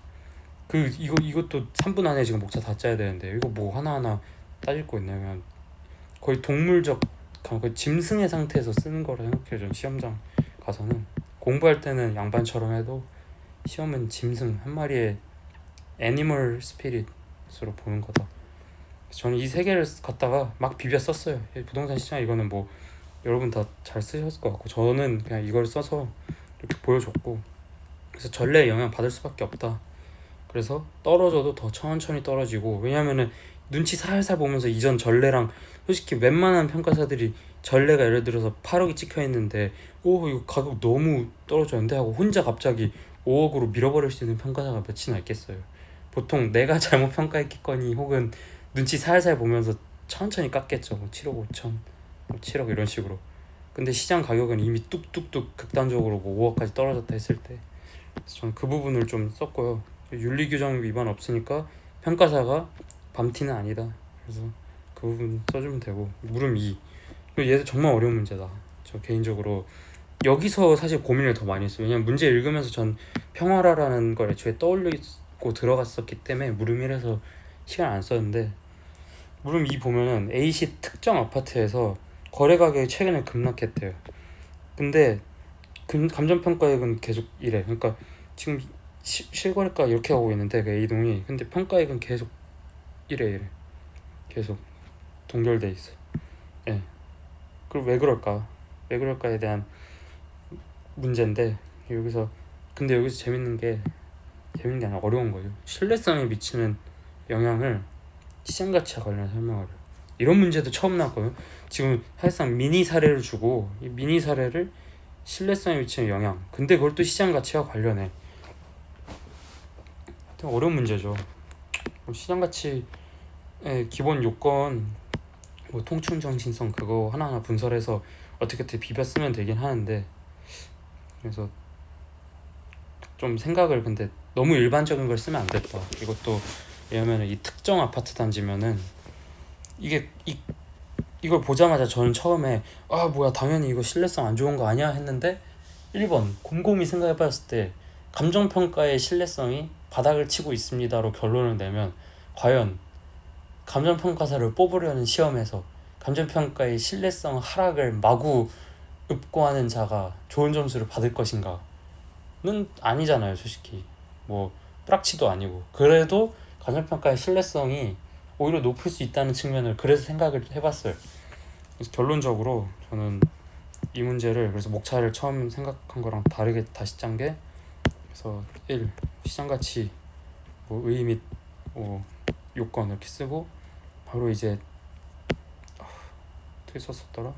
Speaker 1: 이것도 3분 안에 지금 목차 다 짜야 되는데 이거 뭐 하나하나 따질 거 있나요? 그냥 거의 동물적 거의 짐승의 상태에서 쓰는 거라 생각해요. 전 시험장 가서는 공부할 때는 양반처럼 해도 시험은 짐승 한 마리의 애니멀 스피릿으로 보는 거다. 저는 이 세 개를 갖다가 막 비벼 썼어요. 부동산 시장 이거는 뭐 여러분 다 잘 쓰셨을 것 같고 저는 그냥 이걸 써서 이렇게 보여줬고, 그래서 전례에 영향 받을 수밖에 없다. 그래서 떨어져도 더 천천히 떨어지고, 왜냐면은 눈치 살살 보면서 이전 전례랑 솔직히 웬만한 평가사들이 전례가 예를 들어서 8억이 찍혀 있는데 이거 가격 너무 떨어졌는데 하고 혼자 갑자기 5억으로 밀어버릴 수 있는 평가사가 몇이나 있겠어요. 보통 내가 잘못 평가했겠거니 혹은 눈치 살살 보면서 천천히 깎겠죠. 뭐 7억 5천, 뭐 7억 이런 식으로. 근데 시장 가격은 이미 뚝뚝뚝 극단적으로 뭐 5억까지 떨어졌다 했을 때, 그래서 저는 그 부분을 좀 썼고요. 윤리규정 위반 없으니까 평가사가 밤티는 아니다. 그래서 그 부분 써주면 되고, 물음 2. 얘도 정말 어려운 문제다. 저 개인적으로 여기서 사실 고민을 더 많이 했어요. 왜냐면 문제 읽으면서 전 평화라라는 걸 애초에 떠올리고 들어갔었기 때문에 물음 1에서 시간 안 썼는데, 물음 2 보면은 A시 특정 아파트에서 거래 가격이 최근에 급락했대요. 근데 감정평가액은 계속 이래. 그러니까 지금 실거래가 이렇게 하고 있는데 그 A동이, 근데 평가액은 계속 이래 계속 동결돼 있어. 예. 그리고 왜 그럴까에 대한 문제인데, 근데 여기서 재밌는 게 아니라 어려운 거예요. 신뢰성에 미치는 영향을 시장 가치와 관련 설명하래. 이런 문제도 처음 나왔거든요. 지금 사실상 미니 사례를 주고 이 미니 사례를 신뢰성에 미치는 영향, 근데 그걸 또 시장 가치와 관련해. 하여튼 어려운 문제죠. 시장 가치의 기본 요건, 뭐 통충 정신성 그거 하나하나 분설해서 어떻게 비벼 쓰면 되긴 하는데, 그래서 좀 생각을, 근데 너무 일반적인 걸 쓰면 안 됐다. 이것도 왜냐면 이 특정 아파트 단지면은 이걸 보자마자 저는 처음에 뭐야 당연히 이거 신뢰성 안 좋은 거 아니야 했는데, 1번 곰곰이 생각해봤을 때 감정평가의 신뢰성이 바닥을 치고 있습니다로 결론을 내면 과연 감정평가사를 뽑으려는 시험에서 감정평가의 신뢰성 하락을 마구 읍고하는 자가 좋은 점수를 받을 것인가는 아니잖아요, 솔직히. 뭐 뿌락치도 아니고. 그래도 감정평가의 신뢰성이 오히려 높을 수 있다는 측면을 그래서 생각을 해봤어요. 그래서 결론적으로 저는 이 문제를, 그래서 목차를 처음 생각한 거랑 다르게 다시 짠 게, 그래서 1. 시장가치, 뭐 의의 및 요건 이렇게 쓰고, 바로 이제 어떻게 썼었더라?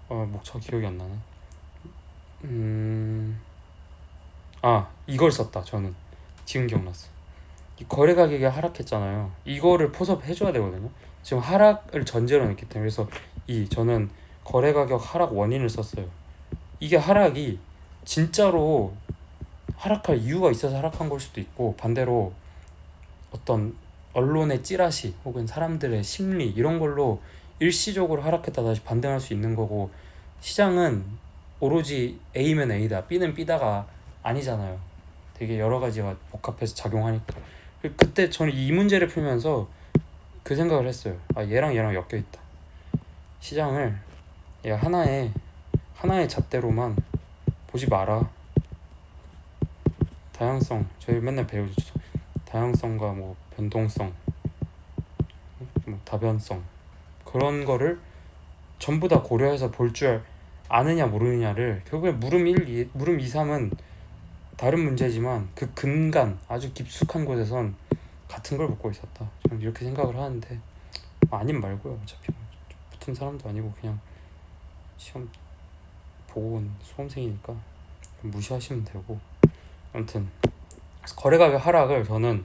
Speaker 1: 목차 기억이 안 나네. 이걸 썼다. 저는 지금 기억났어. 이 거래 가격이 하락했잖아요. 이거를 포섭해줘야 되거든요. 지금 하락을 전제로 했기 때문에. 그래서 저는 거래 가격 하락 원인을 썼어요. 이게 하락이 진짜로 하락할 이유가 있어서 하락한 걸 수도 있고, 반대로 어떤 언론의 찌라시 혹은 사람들의 심리 이런 걸로 일시적으로 하락했다 다시 반등할 수 있는 거고, 시장은 오로지 A면 A다, B는 B다가 아니잖아요. 되게 여러 가지가 복합해서 작용하니까. 그때 저는 이 문제를 풀면서 그 생각을 했어요. 얘랑 엮여 있다. 시장을 하나의 잣대로만 보지 마라. 다양성, 저희 맨날 배우죠. 다양성과 뭐 변동성, 뭐 다변성, 그런 거를 전부 다 고려해서 볼 줄 아느냐 모르느냐를, 결국에 물음 2, 3은 다른 문제지만 그 근간, 아주 깊숙한 곳에선 같은 걸 묻고 있었다. 저는 이렇게 생각을 하는데, 아님 말고요. 어차피 붙은 사람도 아니고 그냥 시험 보고 온 수험생이니까 무시하시면 되고. 아무튼 거래 가격 하락을 저는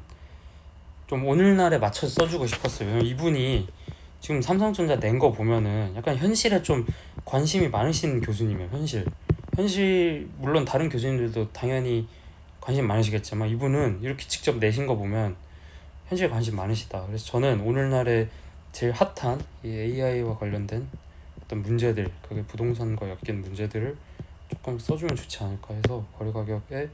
Speaker 1: 좀 오늘날에 맞춰서 써주고 싶었어요. 왜냐면 이분이 지금 삼성전자 낸 거 보면은 약간 현실에 좀 관심이 많으신 교수님이에요. 현실 물론 다른 교수님들도 당연히 관심 많으시겠지만, 이분은 이렇게 직접 내신 거 보면 현실에 관심 많으시다. 그래서 저는 오늘날에 제일 핫한 이 AI와 관련된 어떤 문제들, 그게 부동산과 엮인 문제들을 조금 써주면 좋지 않을까 해서 거래 가격에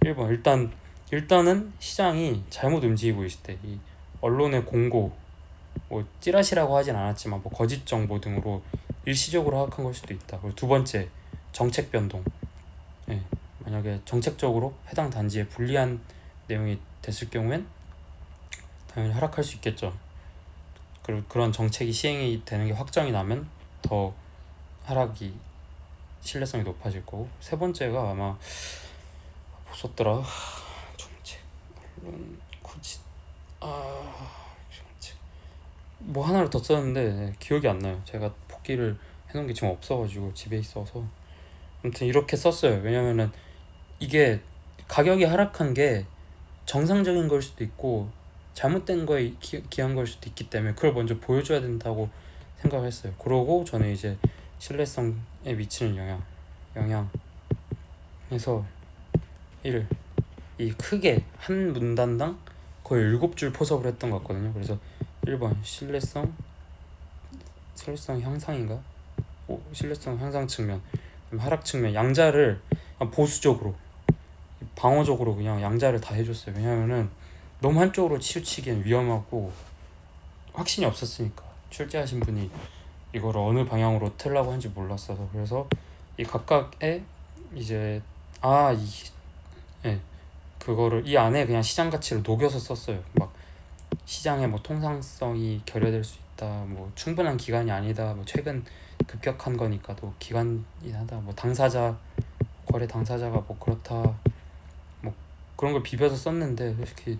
Speaker 1: 1번, 일단은 시장이 잘못 움직이고 있을 때, 이 언론의 공고, 뭐 찌라시라고 하진 않았지만 뭐 거짓 정보 등으로 일시적으로 하락한 걸 수도 있다. 그리고 2번째, 정책 변동. 만약에 정책적으로 해당 단지에 불리한 내용이 됐을 경우엔 당연히 하락할 수 있겠죠. 그리고 그런 정책이 시행이 되는 게 확정이 나면 더 하락이 신뢰성이 높아질 거고. 3번째가 아마 보셨더라. 정책, 언론, 굳이 정책 뭐 하나를 더 썼는데 기억이 안 나요. 제가 복기를 해놓은 게 지금 없어가지고 집에 있어서. 아무튼 이렇게 썼어요. 왜냐면은 이게 가격이 하락한 게 정상적인 걸 수도 있고 잘못된 거에 기한 걸 수도 있기 때문에 그걸 먼저 보여줘야 된다고 생각을 했어요. 그러고 저는 이제 신뢰성에 미치는 영향에서 1. 이 크게 한 문단당 거의 7줄 포섭을 했던 것 같거든요. 그래서 1번 신뢰성 향상인가? 신뢰성 향상 측면, 하락 측면, 양자를 보수적으로, 방어적으로 그냥 양자를 다 해줬어요. 왜냐면은 너무 한쪽으로 치우치기엔 위험하고 확신이 없었으니까, 출제하신 분이 이거를 어느 방향으로 틀라고 하는지 몰랐어서. 그래서 이 각각의 이제 그거를 이 안에 그냥 시장 가치를 녹여서 썼어요. 막 시장의 뭐 통상성이 결여될 수 있다, 뭐 충분한 기간이 아니다, 뭐 최근 급격한 거니까 또 기간이 하다, 뭐 당사자, 거래 당사자가 뭐 그렇다, 뭐 그런 걸 비벼서 썼는데 솔직히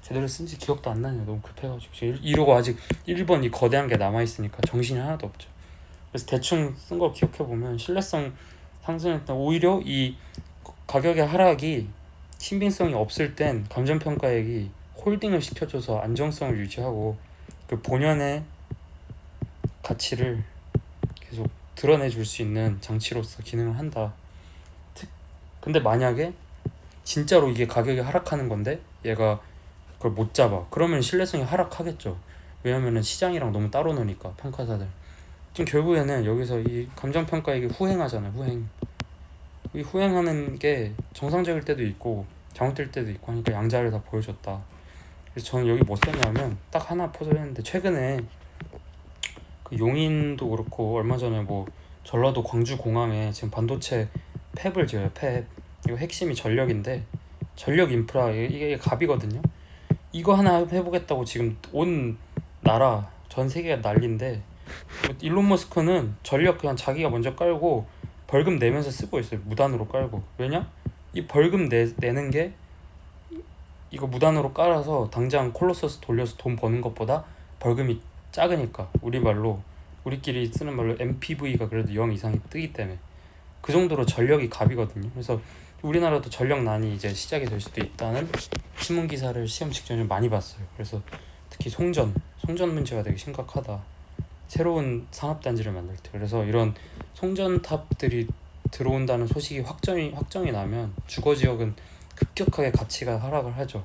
Speaker 1: 제대로 쓴지 기억도 안 나네요. 너무 급해가지고. 이러고 아직 1번 이 거대한 게 남아있으니까 정신이 하나도 없죠. 그래서 대충 쓴 거 기억해보면 신뢰성 상승했다. 오히려 이 가격의 하락이 신빙성이 없을 땐 감정평가액이 홀딩을 시켜줘서 안정성을 유지하고 그 본연의 가치를 계속 드러내줄 수 있는 장치로서 기능을 한다. 근데 만약에 진짜로 이게 가격이 하락하는 건데 얘가 그걸 못 잡아, 그러면 신뢰성이 하락하겠죠. 왜냐면은 시장이랑 너무 따로 노니까 평가사들. 지금 결국에는 여기서 이 감정평가액이 후행하잖아요. 이 후행하는 게 정상적일 때도 있고 잘못될 때도 있고 하니까 양자를 다 보여줬다. 그래서 저는 여기 뭐 썼냐면 딱 하나 포섭했는데, 최근에 그 용인도 그렇고 얼마 전에 뭐 전라도 광주 공항에 지금 반도체 팹을 지어요. 팹. 이거 핵심이 전력인데 전력 인프라 이게 갑이거든요. 이거 하나 해보겠다고 지금 온 나라 전 세계가 난리인데 일론 머스크는 전력 그냥 자기가 먼저 깔고 벌금 내면서 쓰고 있어요. 무단으로 깔고. 왜냐? 이 벌금 내는 게 이거 무단으로 깔아서 당장 콜로서스 돌려서 돈 버는 것보다 벌금이 작으니까. 우리말로 우리끼리 쓰는 말로 MPV가 그래도 0 이상이 뜨기 때문에 그 정도로 전력이 갑이거든요. 그래서 우리나라도 전력난이 이제 시작이 될 수도 있다는 신문 기사를 시험 직전에 많이 봤어요. 그래서 특히 송전 문제가 되게 심각하다. 새로운 산업단지를 만들 때. 그래서 이런 송전탑들이 들어온다는 소식이 확정이 나면 주거 지역은 급격하게 가치가 하락을 하죠.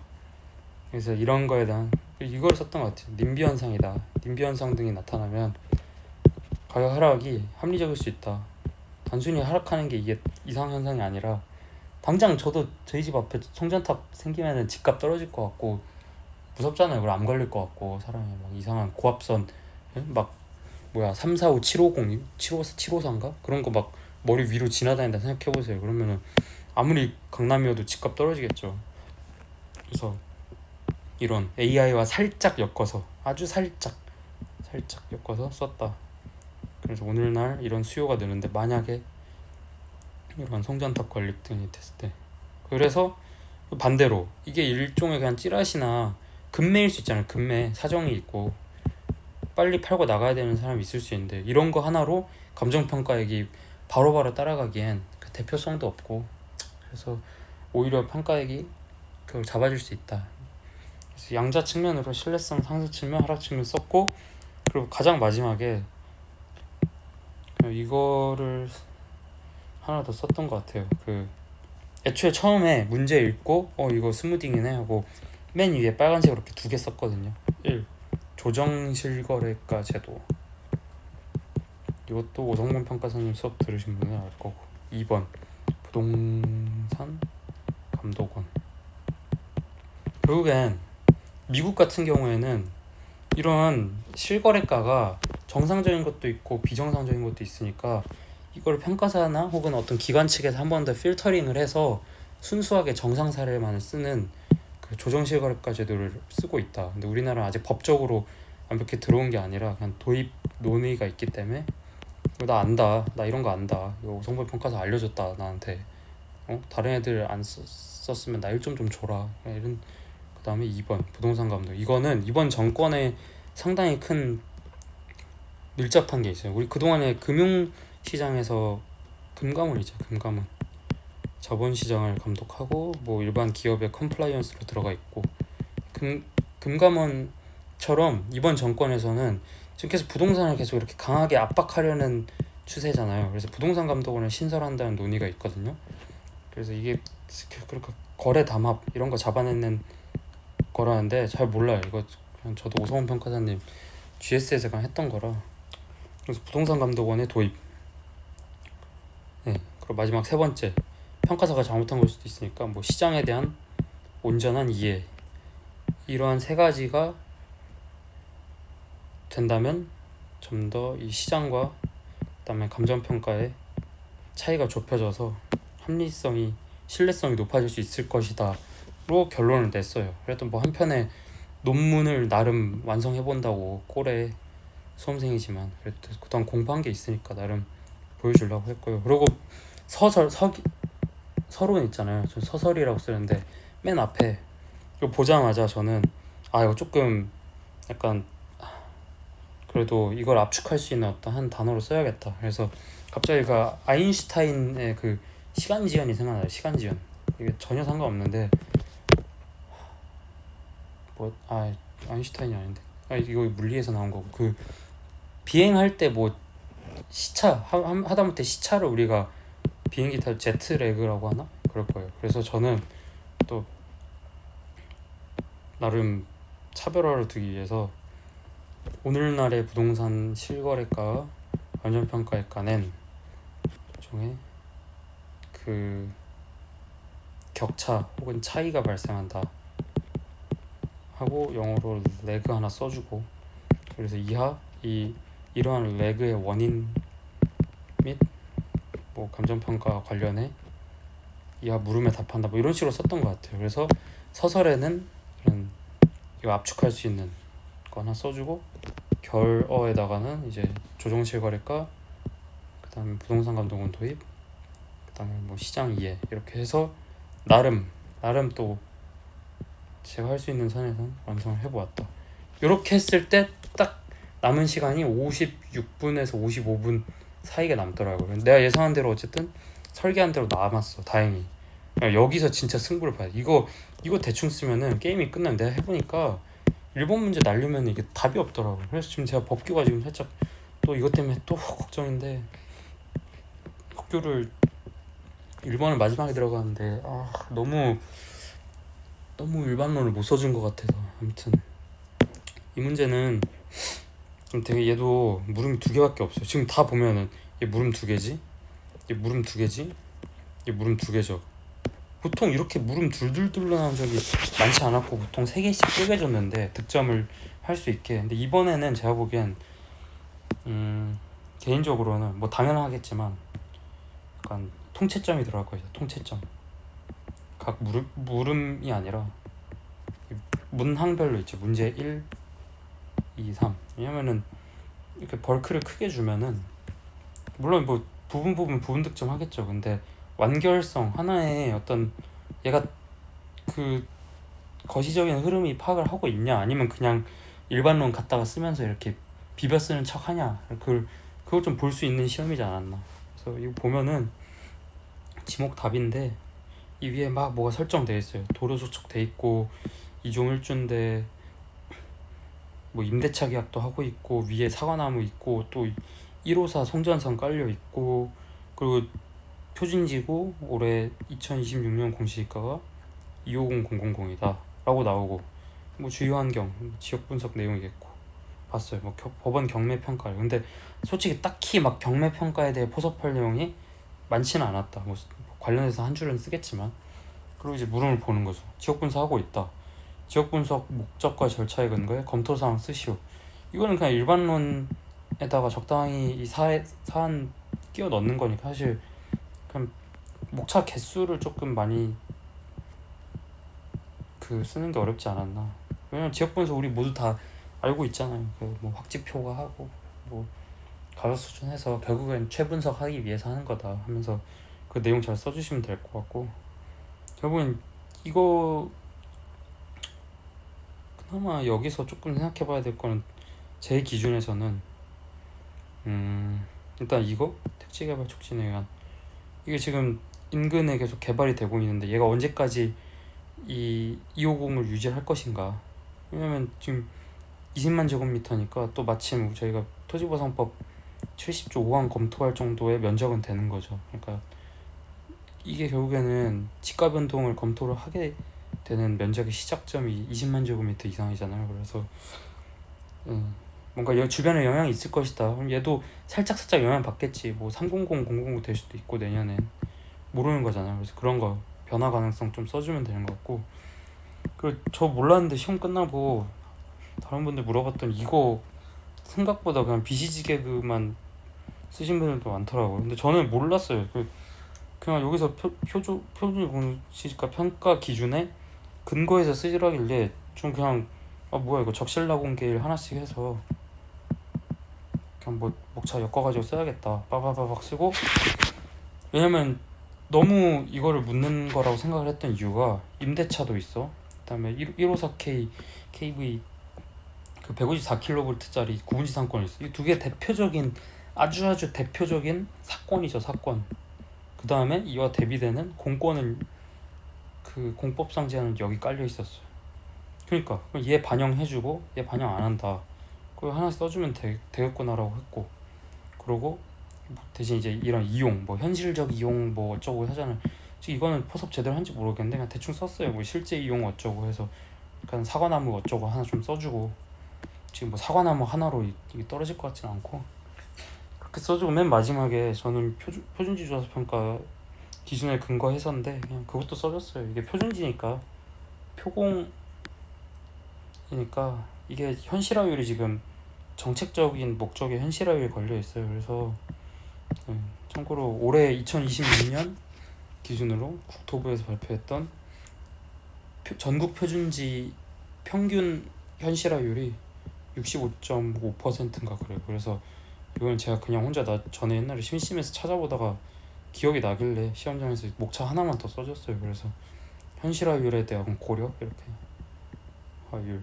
Speaker 1: 그래서 이런 거에 대한 이걸 썼던 것 같아요. 님비 현상이다. 님비 현상 등이 나타나면 가격 하락이 합리적일 수 있다. 단순히 하락하는 게 이게 이상 현상이 아니라 당장 저도 저희 집 앞에 송전탑 생기면은 집값 떨어질 것 같고 무섭잖아요. 그리고 암 걸릴 것 같고 사람이 막 이상한 고압선 막 3, 4, 5, 750, 754인가? 그런 거 막 머리 위로 지나다닌다 생각해보세요. 그러면은 아무리 강남이어도 집값 떨어지겠죠. 그래서 이런 AI와 살짝 엮어서 아주 살짝 엮어서 썼다. 그래서 오늘날 이런 수요가 느는데 만약에 이런 송전탑 건립 등이 됐을 때 그래서 반대로 이게 일종의 그냥 찌라시나 금매일 수 있잖아요. 금매 사정이 있고 빨리 팔고 나가야 되는 사람이 있을 수 있는데 이런 거 하나로 감정평가액이 바로바로 따라가기엔 그 대표성도 없고 그래서 오히려 평가액이 그걸 잡아줄 수 있다. 그래서 양자 측면으로 신뢰성 상승 측면 하락 측면 썼고 그리고 가장 마지막에 이거를 하나 더 썼던 것 같아요. 그 애초에 처음에 문제 읽고 이거 스무딩이네 하고 맨 위에 빨간색으로 이렇게 2개 썼거든요. 1. 조정실거래가 제도. 이것도 오성문 평가사님 수업 들으신 분은 알 거고. 2번 부동산 감독원. 결국엔 미국 같은 경우에는 이런 실거래가가 정상적인 것도 있고 비정상적인 것도 있으니까 이걸 평가사나 혹은 어떤 기관 측에서 한 번 더 필터링을 해서 순수하게 정상 사례만 쓰는 그 조정실거래가 제도를 쓰고 있다. 근데 우리나라는 아직 법적으로 완벽히 들어온 게 아니라 그냥 도입 논의가 있기 때문에 나 안다. 나 이런 거 안다. 이거 오성범 평가사 알려줬다 나한테. 다른 애들 안 썼으면 나 1점 좀 줘라. 이런. 그 다음에 2번 부동산 감독. 이거는 이번 정권에 상당히 큰 밀접한 게 있어요. 우리 그동안에 금융시장에서 금감원이죠. 금감원. 자본시장을 감독하고 뭐 일반 기업의 컴플라이언스로 들어가 있고 금감원처럼 이번 정권에서는 지금 계속 부동산을 계속 이렇게 강하게 압박하려는 추세잖아요. 그래서 부동산 감독원을 신설한다는 논의가 있거든요. 그래서 이게 그러니까 거래 담합 이런 거 잡아내는 거라는데 잘 몰라요. 이거 그냥 저도 오성훈 평가사님 GS에서 그냥 했던 거라. 그래서 부동산 감독원의 도입. 네. 그리고 마지막 3번째 평가사가 잘못한 걸 수도 있으니까 뭐 시장에 대한 온전한 이해. 이러한 3가지가 된다면 좀 더 이 시장과 그다음에 감정평가의 차이가 좁혀져서 합리성이 신뢰성이 높아질 수 있을 것이다로 결론을 냈어요. 그래도 뭐 한편에 논문을 나름 완성해본다고 꼴에 수험생이지만 그래도 그동안 공부한 게 있으니까 나름 보여주려고 했고요. 그리고 서론 있잖아요. 전 서설이라고 쓰는데 맨 앞에 이거 보자마자 저는 이거 조금 약간 그래도 이걸 압축할 수 있는 어떤 한 단어로 써야겠다. 그래서 갑자기 그 아인슈타인의 그 시간지연이 생각나요. 시간지연. 이게 전혀 상관없는데 아인슈타인이 아닌데 이거 물리에서 나온 거고 그 비행할 때 뭐 시차 하다못해 시차를 우리가 비행기 탈 제트래그라고 하나? 그럴 거예요. 그래서 저는 또 나름 차별화를 두기 위해서 오늘날의 부동산 실거래가와 감정평가액 낸 중에 그 격차 혹은 차이가 발생한다 하고 영어로 레그 하나 써주고 그래서 이러한 레그의 원인 및 뭐 감정평가 관련해 이하 물음에 답한다 뭐 이런 식으로 썼던 것 같아요. 그래서 서설에는 이런 이거 압축할 수 있는 거 하나 써주고 결어에다가는 이제 조정실거래가, 그 다음에 부동산 감독원 도입, 그 다음에 뭐 시장 이해 이렇게 해서 나름 또 제가 할 수 있는 선에선 완성을 해보았다. 이렇게 했을 때 딱 남은 시간이 56분에서 55분 사이가 남더라고요. 내가 예상한 대로 어쨌든 설계한 대로 남았어. 다행히. 여기서 진짜 승부를 봐야 돼. 이거 대충 쓰면은 게임이 끝나면 내가 해보니까 일본 문제 날리면 이게 답이 없더라고요. 그래서 지금 제가 법규가 지금 살짝 또 이것 때문에 또 걱정인데, 법규를 일본을 마지막에 들어가는데 너무 일반론을 못 써준 것 같아서. 아무튼 이 문제는 좀 되게, 얘도 물음이 2개밖에 없어요. 지금 다 보면은 얘 물음 2개지, 얘 물음 2개지, 얘 물음 2개죠. 보통 이렇게 물음 둘둘둘 나온 적이 많지 않았고 보통 3개씩 쪼개줬는데 득점을 할 수 있게. 근데 이번에는 제가 보기엔 개인적으로는 뭐 당연하겠지만 약간 통채점이 들어갈 거예요. 통채점. 각 물음이 아니라 문항별로 있죠. 문제 1, 2, 3. 왜냐면은 이렇게 벌크를 크게 주면은 물론 뭐 부분 득점 하겠죠. 근데 완결성, 하나의 어떤 얘가 그 거시적인 흐름이 파악을 하고 있냐, 아니면 그냥 일반론 갖다가 쓰면서 이렇게 비벼 쓰는 척 하냐, 그걸 좀 볼 수 있는 시험이지 않았나. 그래서 이거 보면은 지목 답인데 이 위에 막 뭐가 설정돼 있어요. 도로 조촉돼 있고 2종 1주인데 뭐 임대차 계약도 하고 있고 위에 사과나무 있고 또 154 송전선 깔려 있고, 그리고 표준지구 올해 2026년 공시지가가 250000이다 라고 나오고, 뭐 주요 환경 지역 분석 내용이겠고 봤어요. 뭐 법원 경매 평가. 근데 솔직히 딱히 막 경매 평가에 대해 포섭할 내용이 많지는 않았다. 뭐 관련해서 한 줄은 쓰겠지만. 그리고 이제 물음을 보는 거죠. 지역 분석하고 있다. 지역 분석 목적과 절차에 근거해 검토 사항 쓰시오. 이거는 그냥 일반론에다가 적당히 이 사안 끼워 넣는 거니까 사실 그냥 목차 개수를 조금 많이 쓰는 게 어렵지 않았나. 왜냐면 지역 분석 우리 모두 다 알고 있잖아요. 뭐 확지표가 하고 뭐 가격 수준해서 결국엔 최분석하기 위해서 하는 거다 하면서 그 내용 잘 써주시면 될 것 같고, 결국엔 이거 그나마 여기서 조금 생각해봐야 될 거는 제 기준에서는 일단 이거 택지개발 촉진에 의한 이게 지금 인근에 계속 개발이 되고 있는데 얘가 언제까지 이 250을 유지할 것인가. 왜냐면 지금 20만 제곱미터니까 또 마침 저희가 토지보상법 70조 5항 검토할 정도의 면적은 되는 거죠. 그러니까 이게 결국에는 지가 변동을 검토를 하게 되는 면적의 시작점이 20만 제곱미터 이상이잖아요. 그래서 뭔가 주변에 영향이 있을 것이다. 그럼 얘도 살짝 영향 받겠지. 뭐 300, 009 될 수도 있고 내년엔 모르는 거잖아요. 그래서 그런 거 변화 가능성 좀 써주면 되는 것 같고, 그리고 저 몰랐는데 시험 끝나고 다른 분들 물어봤더니 이거 생각보다 그냥 비시지개그만 쓰신 분들도 많더라고요. 근데 저는 몰랐어요. 그냥 여기서 표준 공시지가 평가 기준에 근거해서 쓰시라길래 좀 그냥 뭐야 이거 적실나 공개일 하나씩 해서 그냥 뭐 목차 엮어가지고 써야겠다 빠바바박 쓰고. 왜냐면 너무 이거를 묻는 거라고 생각을 했던 이유가 임대차도 있어. 그 다음에 154K KV 그 154kV짜리 구분지 상권이 있어. 이 두 개 대표적인 아주 대표적인 사건이죠. 사건. 그 다음에 이와 대비되는 공권은 그 공법상 제한은 여기 깔려 있었어요. 그러니까 얘 반영해주고 얘 반영 안 한다. 그거 하나 써주면 되겠구나라고 했고, 그러고 대신 이제 이런 이용 뭐 현실적 이용 뭐 어쩌고 하잖아요. 지금 이거는 포섭 제대로 한지 모르겠는데 그냥 대충 썼어요. 뭐 실제 이용 어쩌고 해서 약간 사과나무 어쩌고 하나 좀 써주고, 지금 뭐 사과나무 하나로 이게 떨어질 것 같지는 않고 그렇게 써주고, 맨 마지막에 저는 표준지 조사 평가 기준에 근거해서인데 그냥 그것도 써줬어요. 이게 표준지니까 표공이니까 이게 현실화율이 지금 정책적인 목적에 현실화율이 걸려 있어요. 그래서 참고로 올해 2026년 기준으로 국토부에서 발표했던 전국 표준지 평균 현실화율이 65.5%인가 그래요. 그래서 이건 제가 그냥 혼자 전에 옛날에 심심해서 찾아보다가 기억이 나길래 시험장에서 목차 하나만 더 써줬어요. 그래서 현실화율에 대한 고려 이렇게 화율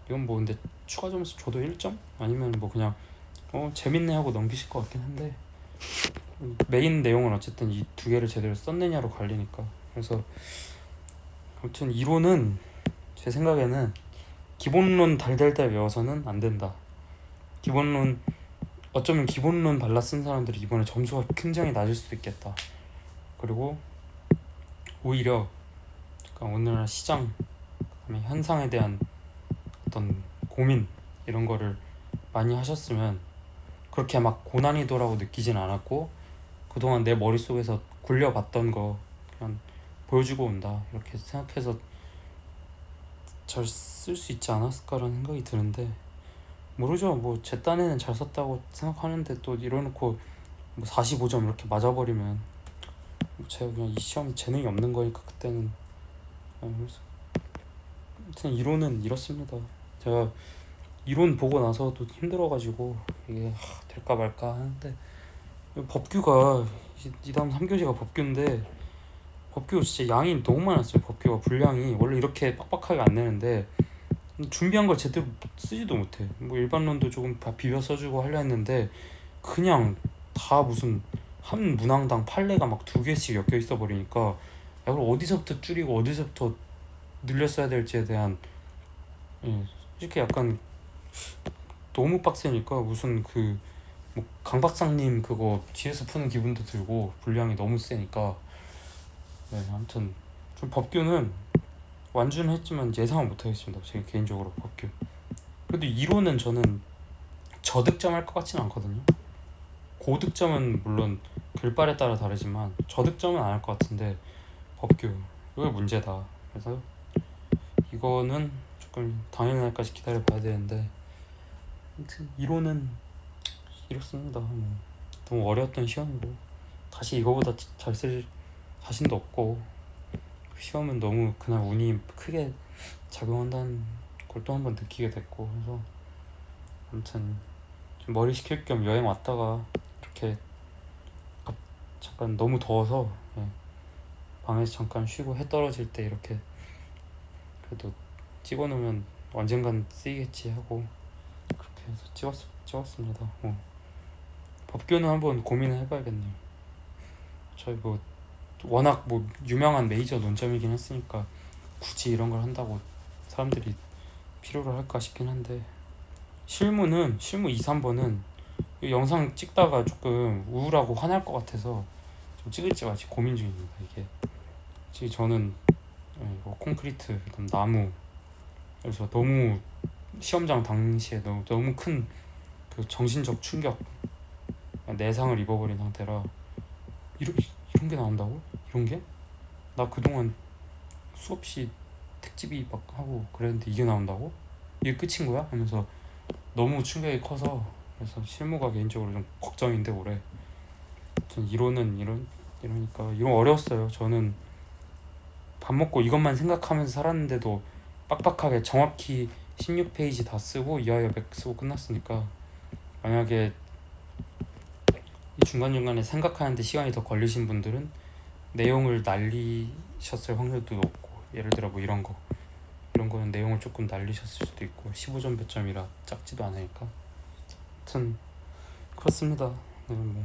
Speaker 1: 이건 뭐 근데 추가 점수 줘도 1점? 아니면 뭐 그냥 재밌네 하고 넘기실 것 같긴 한데 메인 내용은 어쨌든 이 두 개를 제대로 썼느냐로 갈리니까. 그래서 아무튼 이론은 제 생각에는 기본론 달달달 외워서는 안 된다. 기본론 어쩌면 기본론 발라 쓴 사람들이 이번에 점수가 굉장히 낮을 수도 있겠다. 그리고 오히려 우리나라 시장 현상에 대한 어떤 고민 이런 거를 많이 하셨으면 그렇게 막 고난이도라고 느끼진 않았고 그동안 내 머릿속에서 굴려봤던 거 그냥 보여주고 온다 이렇게 생각해서 잘 쓸 수 있지 않았을까라는 생각이 드는데 모르죠. 뭐 제 딴에는 잘 썼다고 생각하는데 또 이러놓고 뭐 45점 이렇게 맞아버리면 제가 그냥 이 시험 재능이 없는 거니까 그때는 그래서 아무튼 이론은 이렇습니다. 제가 이론 보고 나서도 힘들어가지고 이게 될까 말까 하는데 법규가 이 다음 3교시가 법규인데 법규 진짜 양이 너무 많았어요. 법규가 분량이 원래 이렇게 빡빡하게 안 내는데 준비한 걸 제대로 쓰지도 못해. 뭐 일반론도 조금 비벼 써주고 하려 했는데 그냥 다 무슨 한 문항당 판례가 막 2개씩 엮여 있어 버리니까 이걸 어디서부터 줄이고 어디서부터 늘렸어야 될지에 대한 솔직히 약간 너무 빡세니까 무슨 뭐 강 박사님 그거 뒤에서 푸는 기분도 들고 분량이 너무 세니까 아무튼 좀 법규는 완주는 했지만 예상은 못하겠습니다. 제 개인적으로 법규. 그래도 이론은 저는 저득점할 것 같지는 않거든요. 고득점은 물론 글발에 따라 다르지만 저득점은 안 할 것 같은데 법규 이게 문제다. 그래서 이거는 조금 당일 날까지 기다려 봐야 되는데 아무튼 이론은 이렇습니다. 너무 어려웠던 시험이고 다시 이거보다 잘 쓸 자신도 없고 시험은 너무 그날 운이 크게 작용한다는 걸 또 한 번 느끼게 됐고 그래서 아무튼 좀 머리 식힐 겸 여행 왔다가 이렇게 잠깐 너무 더워서 방에서 잠깐 쉬고 해 떨어질 때 이렇게 그래도 찍어놓으면 언젠간 쓰이겠지 하고 그렇게 해서 찍었습니다. 법규는 한번 고민을 해봐야겠네요. 저희 뭐 워낙 뭐 유명한 메이저 논점이긴 했으니까 굳이 이런 걸 한다고 사람들이 필요로 할까 싶긴 한데 실무 2, 3번은 영상 찍다가 조금 우울하고 화날 것 같아서 좀 찍을지 말지 고민 중입니다. 이게 지금 저는 뭐 콘크리트, 그다음 나무 그래서 너무 시험장 당시에 너무 큰 그 정신적 충격 내상을 입어버린 상태라 이런 게 나온다고? 이런 게? 나 그동안 수없이 특집이 막 하고 그랬는데 이게 나온다고? 이게 끝인 거야? 하면서 너무 충격이 커서 그래서 실무가 개인적으로 좀 걱정인데 올해 이론은 이러니까 이론 어려웠어요. 저는 밥 먹고 이것만 생각하면서 살았는데도 빡빡하게 정확히 16페이지 다 쓰고 이하여 100 쓰고 끝났으니까 만약에 이 중간중간에 생각하는데 시간이 더 걸리신 분들은 내용을 날리셨을 확률도 높고 예를 들어 뭐 이런 거는 내용을 조금 날리셨을 수도 있고 15점 몇 점이라 작지도 않으니까 하여튼 그렇습니다. 뭐